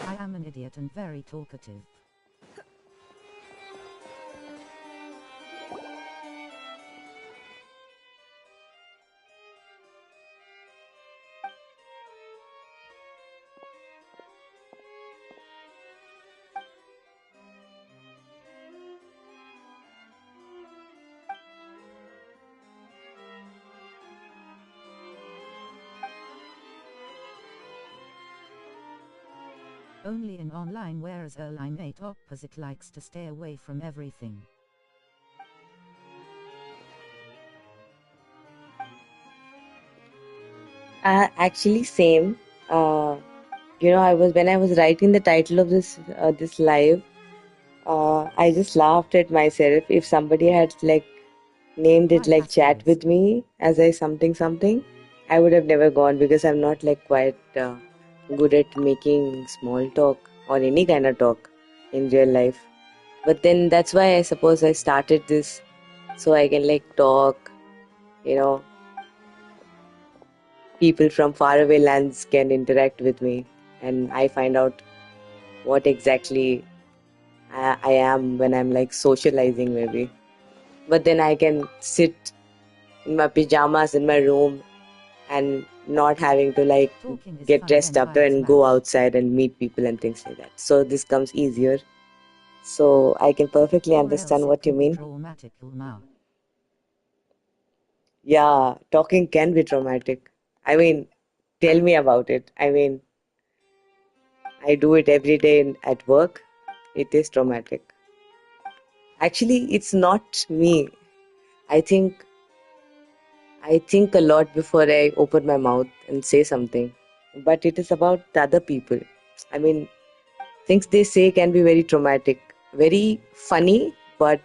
I am an idiot and very talkative. Only in online, whereas my mate opposite likes to stay away from everything. Actually, same. I was when I was writing the title of this live, I just laughed at myself. If somebody had like named it like chat with me as a something something, I would have never gone because I'm not like quite good at making small talk or any kind of talk in real life. But then that's why I suppose I started this so I can like talk, you know, people from faraway lands can interact with me and I find out what exactly I am when I'm like socializing maybe. But then I can sit in my pajamas in my room and not having to like get dressed up and go outside and meet people and things like that. So this comes easier. So I can perfectly understand what you mean. Yeah, talking can be traumatic. I mean, tell me about it. I mean, I do it every day at work. It is traumatic. Actually, it's not me. I think a lot before I open my mouth and say something. But it is about the other people. I mean, things they say can be very traumatic, very funny, but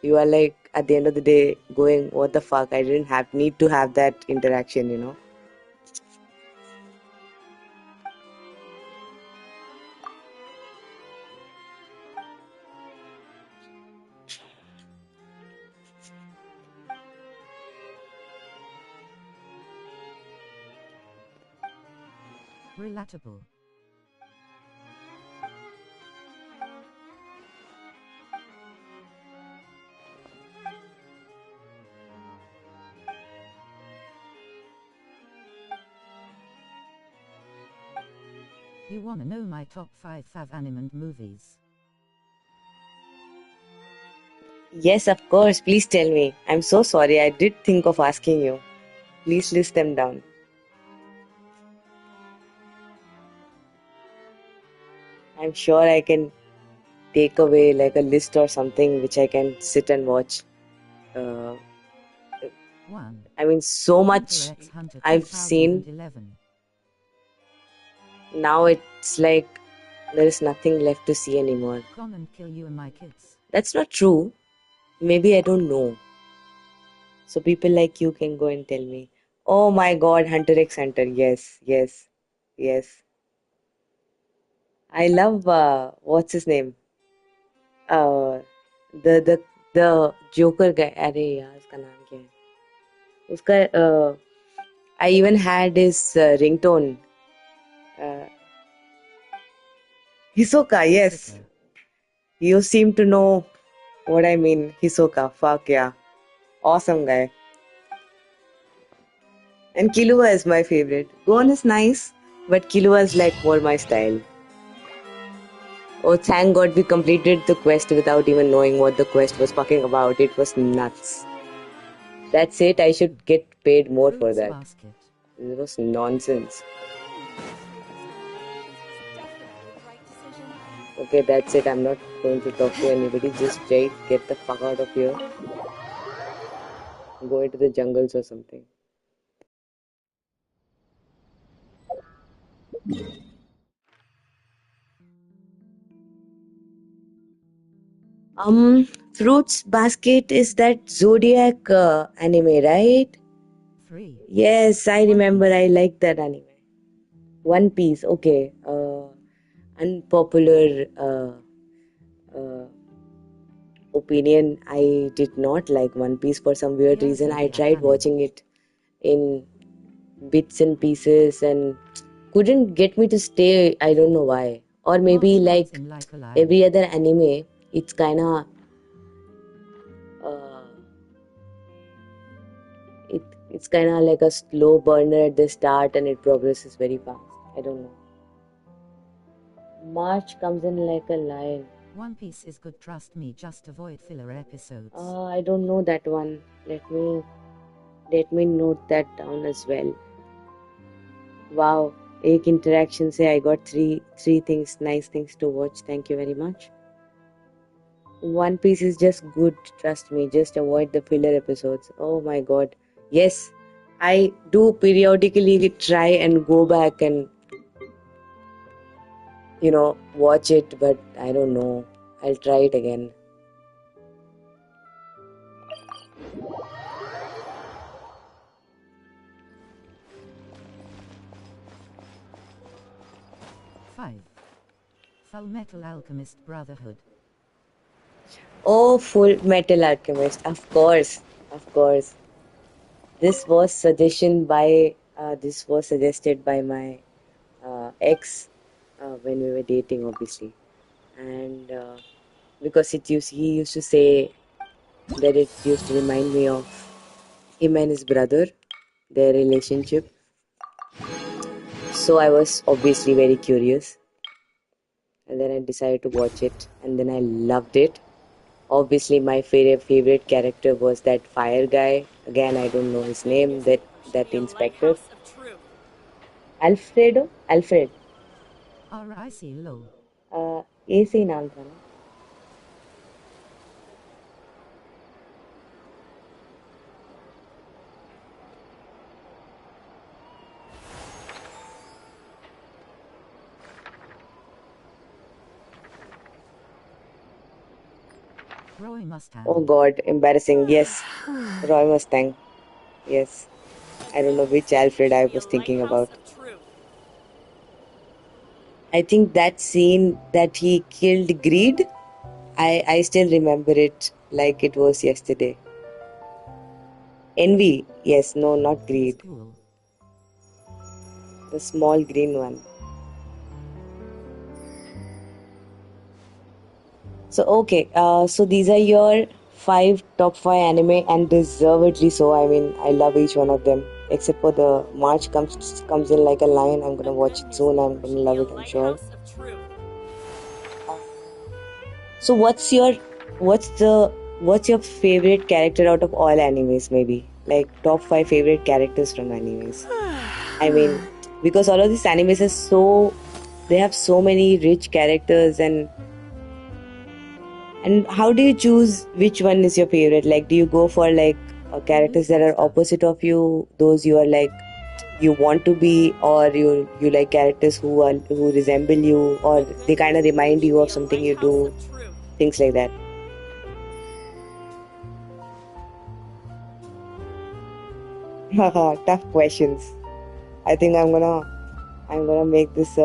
you are like at the end of the day going, what the fuck? I didn't need to have that interaction, you know. Relatable. You wanna know my top 5 fav anime and movies? Yes, of course. Please tell me. I'm so sorry. I did think of asking you. Please list them down. I'm sure I can take away like a list or something which I can sit and watch. Uh, I mean, so much I've seen. Now it's like there is nothing left to see anymore. Come and kill you and my kids. That's not true. Maybe I don't know. So people like you can go and tell me, oh my god, Hunter x Hunter. Yes, yes, yes. I love, what's his name? Uh, the the the Joker guy. अरे यार उसका नाम क्या है? उसका I even had his ringtone. Uh, Hisoka, yes. You seem to know what I mean. Hisoka, fuck yeah. Awesome guy. And Killua is my favorite. Gon is nice, but Killua is like more my style. Oh, thank God we completed the quest without even knowing what the quest was fucking about. It was nuts. That's it. I should get paid more for that. It was nonsense. Okay, that's it. I'm not going to talk to anybody. Just Jade, get the fuck out of here. Go into the jungles or something. Fruits Basket is that Zodiac anime, right? 3. Yes, I remember. I like that anime. One Piece. Okay. Unpopular uh, opinion. I did not like One Piece for some weird Dear reason. I Zodiac tried anime. watching it in bits and pieces and couldn't get me to stay. I don't know why. Or maybe What like comes in like a lion? every other anime, it's kinda uh, it's kinda like a slow burner at the start and it progresses very fast. I don't know. March comes in like a lion. One Piece is good, trust me, just avoid filler episodes. I don't know that one. Let me note that down as well. Wow, एक interaction से I got three things, nice things to watch. Thank you very much. One Piece is just good, trust me. Just avoid the filler episodes. Oh my god. Yes, I do periodically try and go back and watch it, but I don't know. I'll try it again. Five. Full Metal Alchemist Brotherhood. Oh, Full Metal Alchemist. Of course. Of course. This was suggested by my ex when we were dating, obviously. And because he used to say that it used to remind me of him and his brother, their relationship. So I was obviously very curious. And then I decided to watch it. And then I loved it. Obviously, my favorite character was that fire guy. Again, I don't know his name. That inspector. Alfred. R.I.C. LOL. ये सही नाम था ना? Roy Mustang. Oh God, embarrassing. Yes, Roy Mustang. Yes, I don't know which Alfred I was thinking about. I think that scene that he killed Greed. I still remember it like it was yesterday. Envy. Yes, no, not Greed. School. The small green one. So okay, so these are your top five anime, and deservedly so. I mean, I love each one of them, except for the March comes in like a lion. I'm gonna watch it soon. I'm gonna love it, I'm sure. So what's your favorite character out of all animes? Maybe like top five favorite characters from animes. I mean, because all of these animes they have so many rich characters and how do you choose which one is your favorite? Like, do you go for like characters that are opposite of you, those you are like you want to be, or you like characters who resemble you, or they kind of remind you of something you do, things like that. Haha, tough questions. I think I'm gonna make this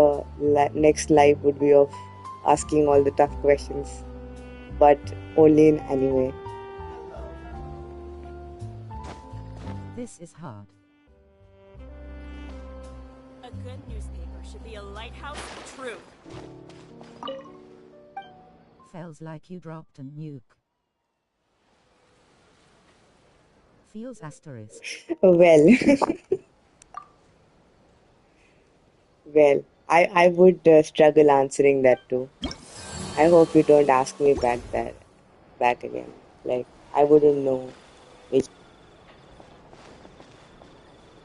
next live would be of asking all the tough questions, but only in anime. This is hard. A good newspaper should be a lighthouse of truth. Feels like you dropped a nuke. Feels asterisk. Well, well, I would struggle answering that too. I hope you don't ask me back again. Like I wouldn't know which.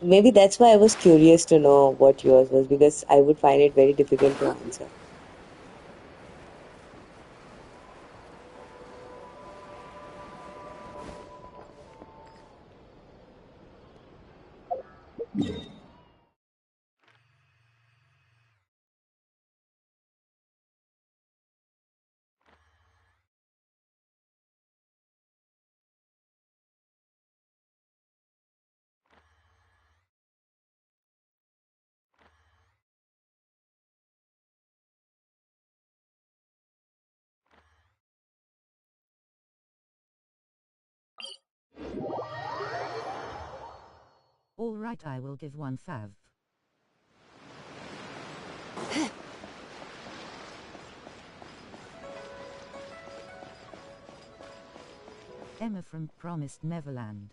Maybe that's why I was curious to know what yours was because I would find it very difficult to answer. Alright, I will give one fav. Emma from Promised Neverland.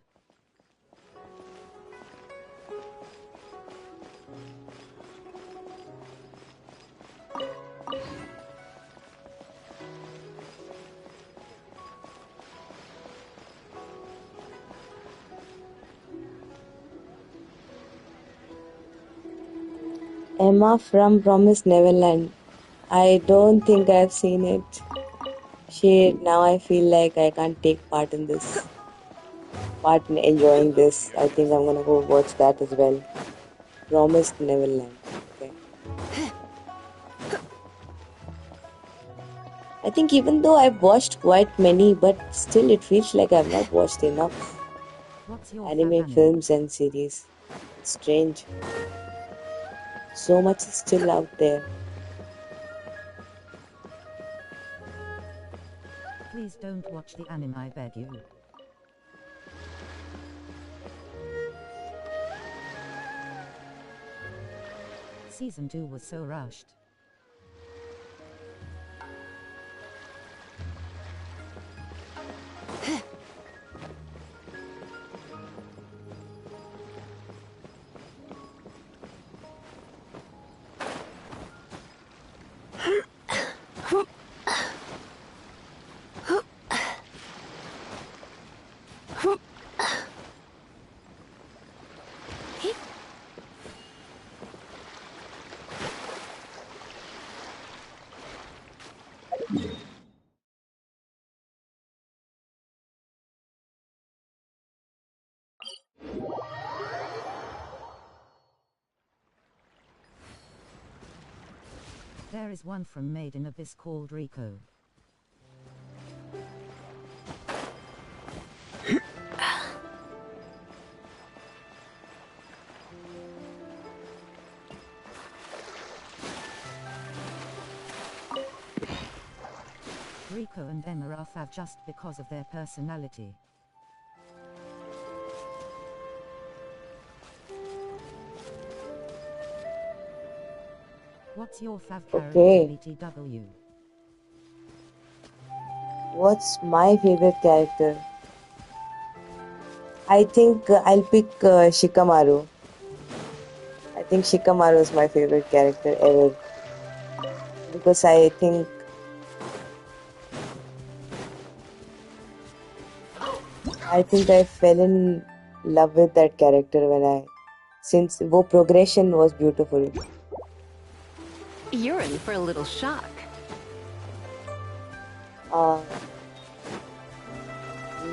Emma from Promised Neverland. I don't think I've seen it. Shit, now I feel like I can't take part in enjoying this. I think I'm gonna go watch that as well. Promised Neverland. Okay. I think even though I've watched quite many, but still it feels like I've not watched enough What's your anime films and series. It's strange. So much is still out there. Please don't watch the anime, I beg you. Season 2 was so rushed. There is one from Made in Abyss called Rico. Rico and Emma are fav just because of their personality. What's your fav character, Okay. BTW? What's my favorite character? I think I'll pick Shikamaru. I think Shikamaru is my favorite character ever. Because I think I fell in love with that character since the progression was beautiful. You're in for a little shock.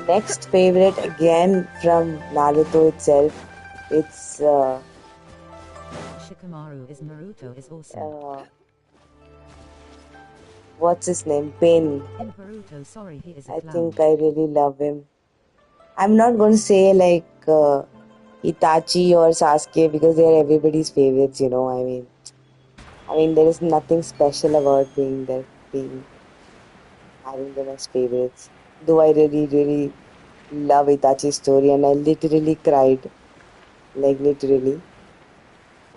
Next favorite again from Naruto itself. It's Shikamaru is Naruto is awesome. what's his name? Pain. In Naruto, sorry, he is a I clown. think I really love him. I'm not going to say like Itachi or Sasuke because they are everybody's favorites, you know. I mean, there is nothing special about having them as favorites. Though I really, really love Itachi's story, and I literally cried, like literally,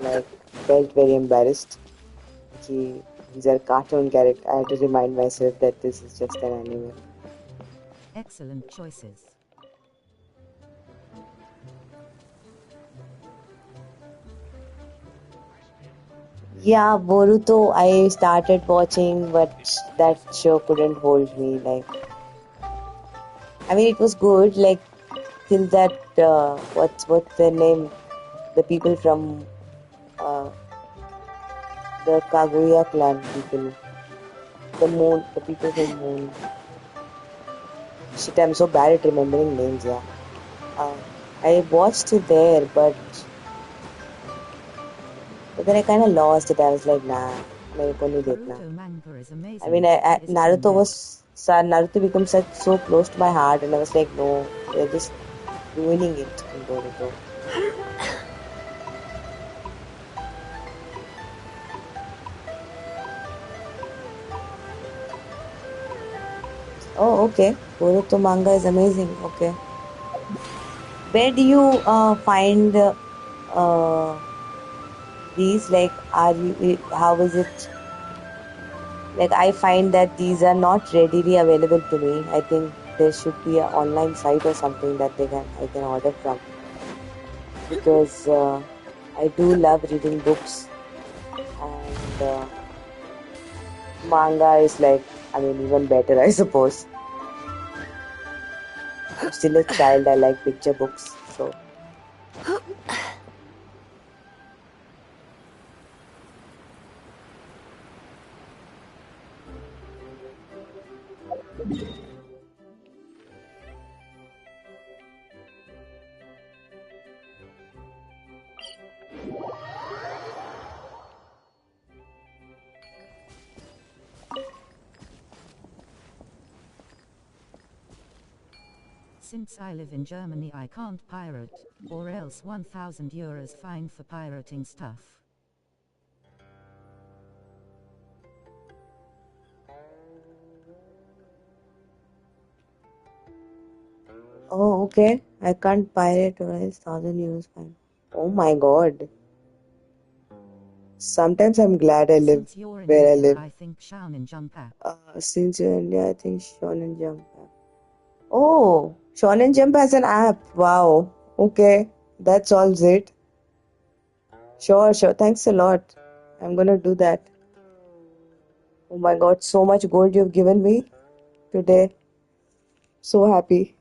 like felt very embarrassed. These are cartoon characters. I had to remind myself that this is just an anime. Excellent choices. Yeah, Boruto I started watching, but that show couldn't hold me. I mean, it was good, like, till that, what's their name? The people from, the Kaguya clan people. The people from Moon. Shit, I'm so bad at remembering names, yeah. I watched it there, but then I kind of lost it. I was like, nah, मेरे को नहीं देखना. Naruto manga is amazing. I mean, Naruto becomes so close to my heart, and I was like, no, they're just ruining it in Boruto. Oh, okay. Boruto manga is amazing. Okay. Where do you find uh, these, like, are you, how is it, like, I find that these are not readily available to me. I think there should be an online site or something that I can order from, because I do love reading books, and manga is like, I mean, even better, I suppose. I'm still a child. I like picture books, so. Since I live in Germany, I can't pirate, or else 1,000 euros fine for pirating stuff. Oh, okay. I can't pirate or else 1,000 euros fine. Oh my god. Sometimes I'm glad I live Since you're in where I India, live. I think Shonen Jump app. Since you're in India, I think Shonen Jump app. Oh, Shonen Jump has an app. Wow. Okay. That solves it. Sure, sure. Thanks a lot. I'm gonna do that. Oh my god, so much gold you've given me today. So happy.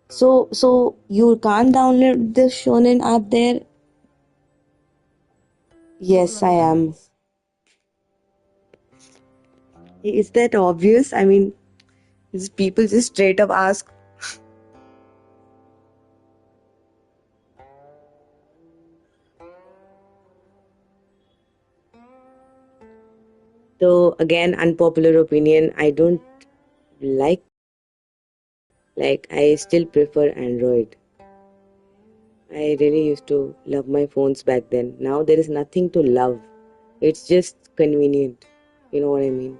So you can't download the Shonen app there? Yes, I am. Is that obvious? I mean, people just straight up ask. So again, unpopular opinion, I don't like I still prefer Android. I really used to love my phones back then. Now there is nothing to love. It's just convenient. You know what I mean?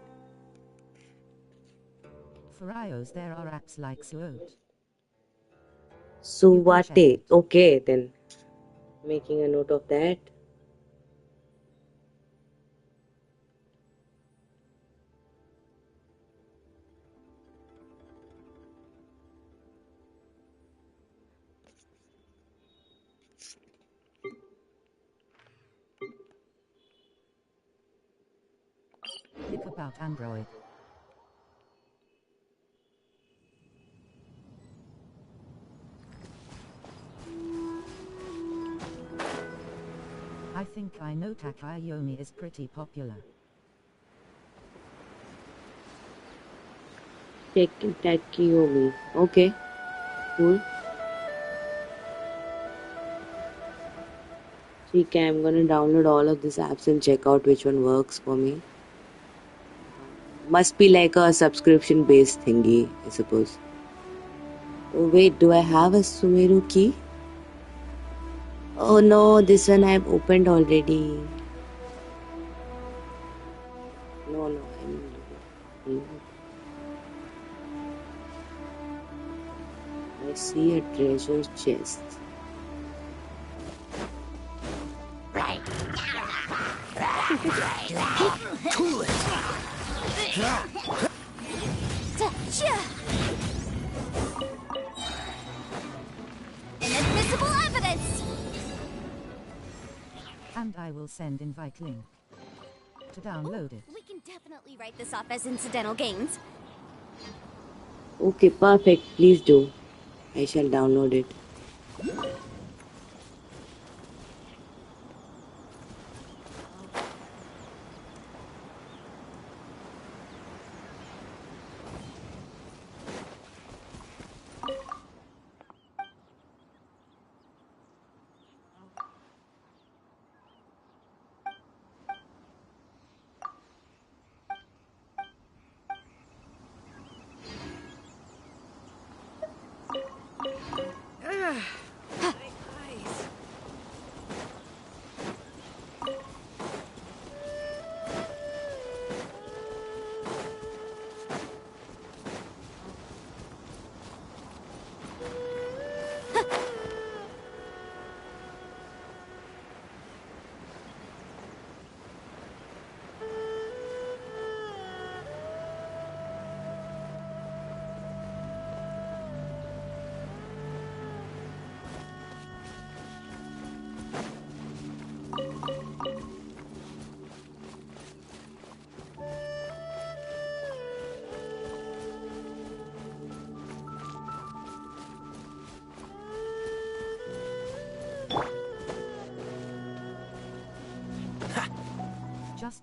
For iOS, there are apps like Suote. Suwate. Okay, then. Making a note of that. Think about Android. I think I know Takayomi is pretty popular. Takiyomi. Okay. Cool. Okay, I'm gonna download all of these apps and check out which one works for me. Must be like a subscription based thingy, I suppose. Oh wait, do I have a Sumeru key? Oh no, this one I've opened already. No, I see a treasure chest. Cool it. Inadmissible evidence. And I will send invite link to download it. We can definitely write this off as incidental gains. Okay, perfect. Please do. I shall download it.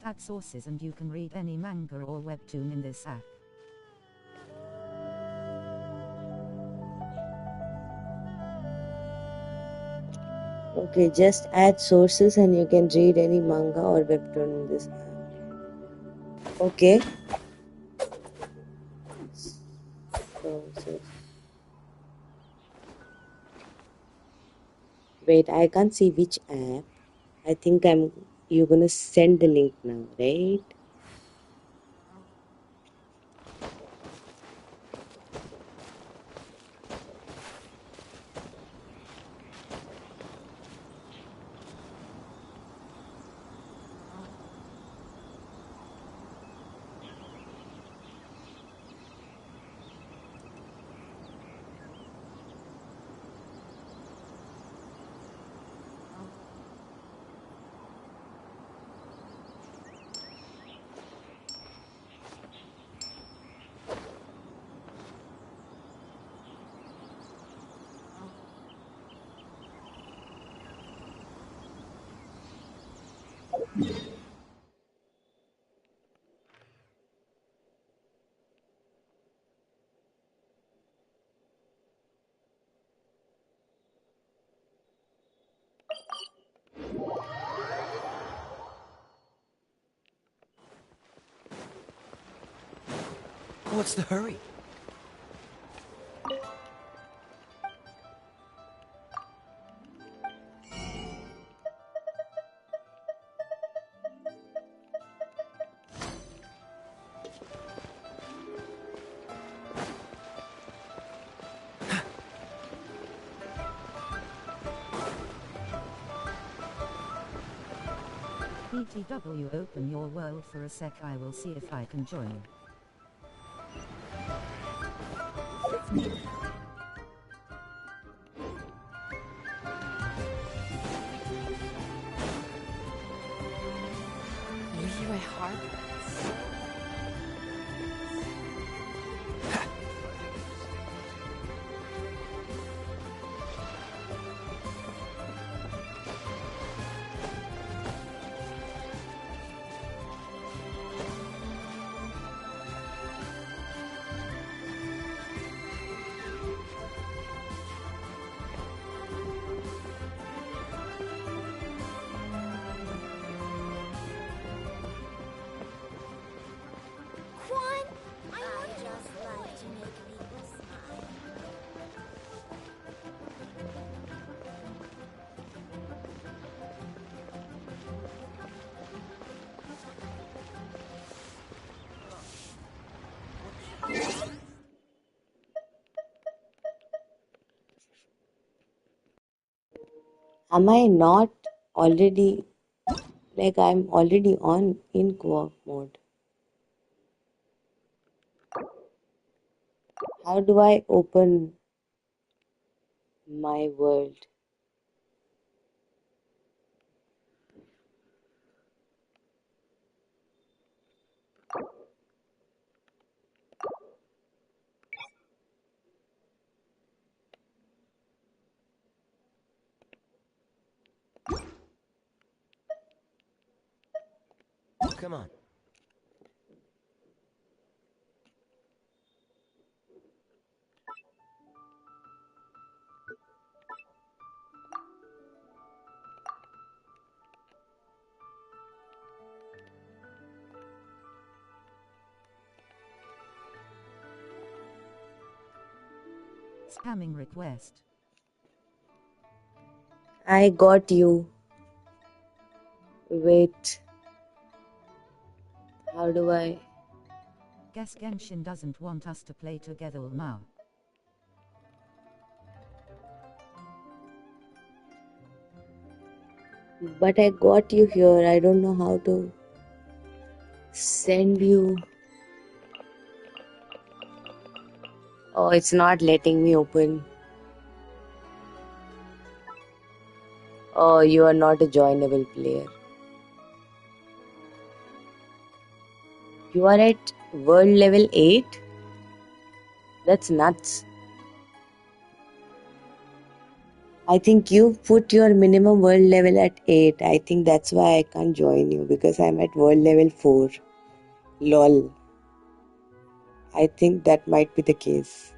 add sources and you can read any manga or webtoon in this app. Okay, just add sources and you can read any manga or webtoon in this app. Okay. Sources. Wait, I can't see which app. I think you're gonna send the link now, right? What's the hurry? BTW, open your world for a sec. I will see if I can join. Maybe my heart hurts. Am I not already, like I'm already on in co-op mode? How do I open my world? Come on. Spamming request. I got you. Wait. How do I? Guess Genshin doesn't want us to play together now. But I got you here. I don't know how to send you. Oh, it's not letting me open. Oh, you are not a joinable player. You are at world level 8? That's nuts. I think you put your minimum world level at 8. I think that's why I can't join you because I'm at world level 4. Lol. I think that might be the case.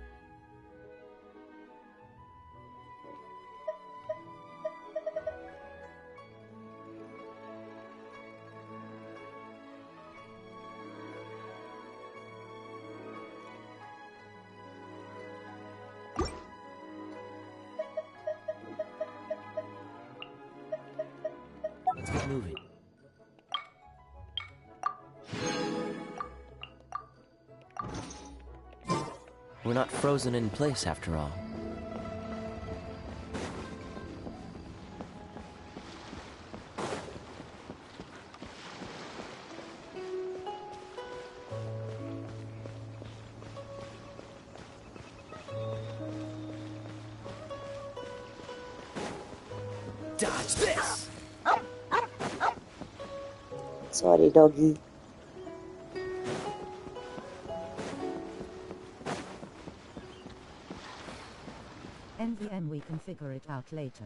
Let's get moving. We're not frozen in place after all. Dodge this! Sorry, doggy. NVM, we can figure it out later.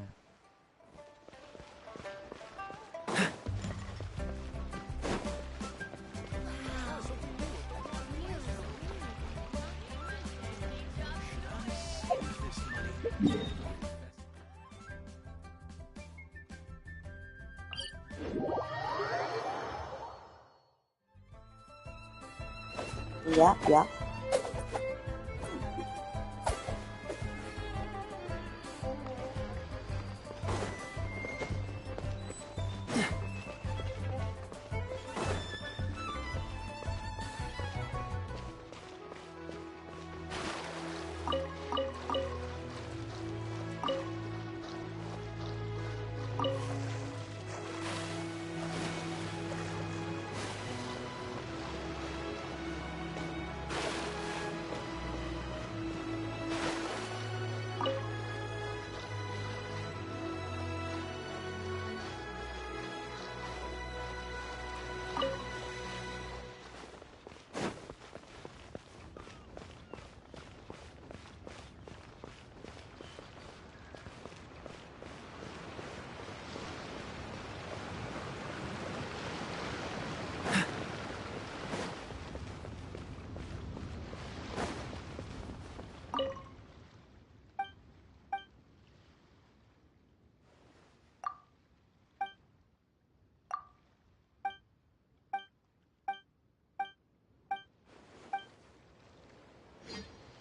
Yeah.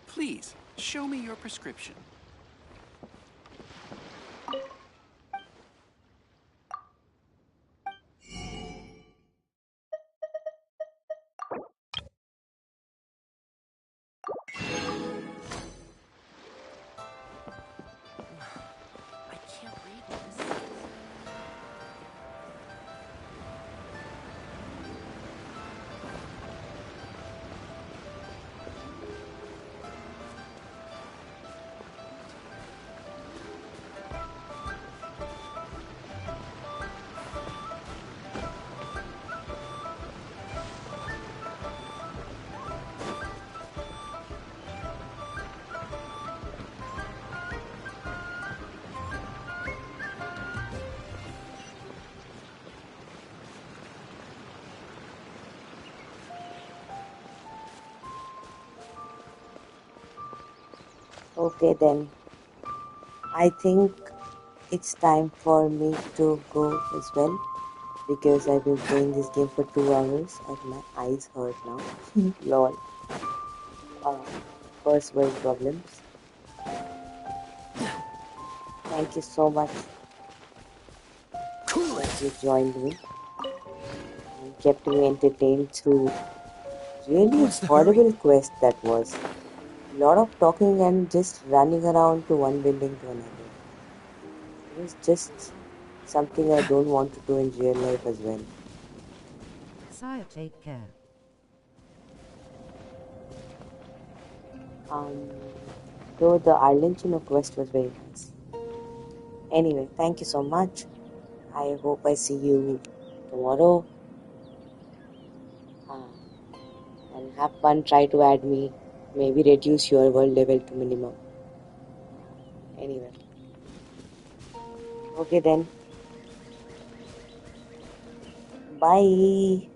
Please, show me your prescription. Okay then. I think it's time for me to go as well because I've been playing this game for 2 hours and my eyes hurt now. Lol. First world problems. Thank you so much that you joined me and kept me entertained through really horrible quest that was. A lot of talking and just running around to one building to another. It was just something I don't want to do in real life as well. Sire, take care. Though the Arlenchino quest was very nice. Anyway, thank you so much. I hope I see you tomorrow. And have fun, try to add me. Maybe reduce your world level to minimum. Anyway, Okay then. Bye.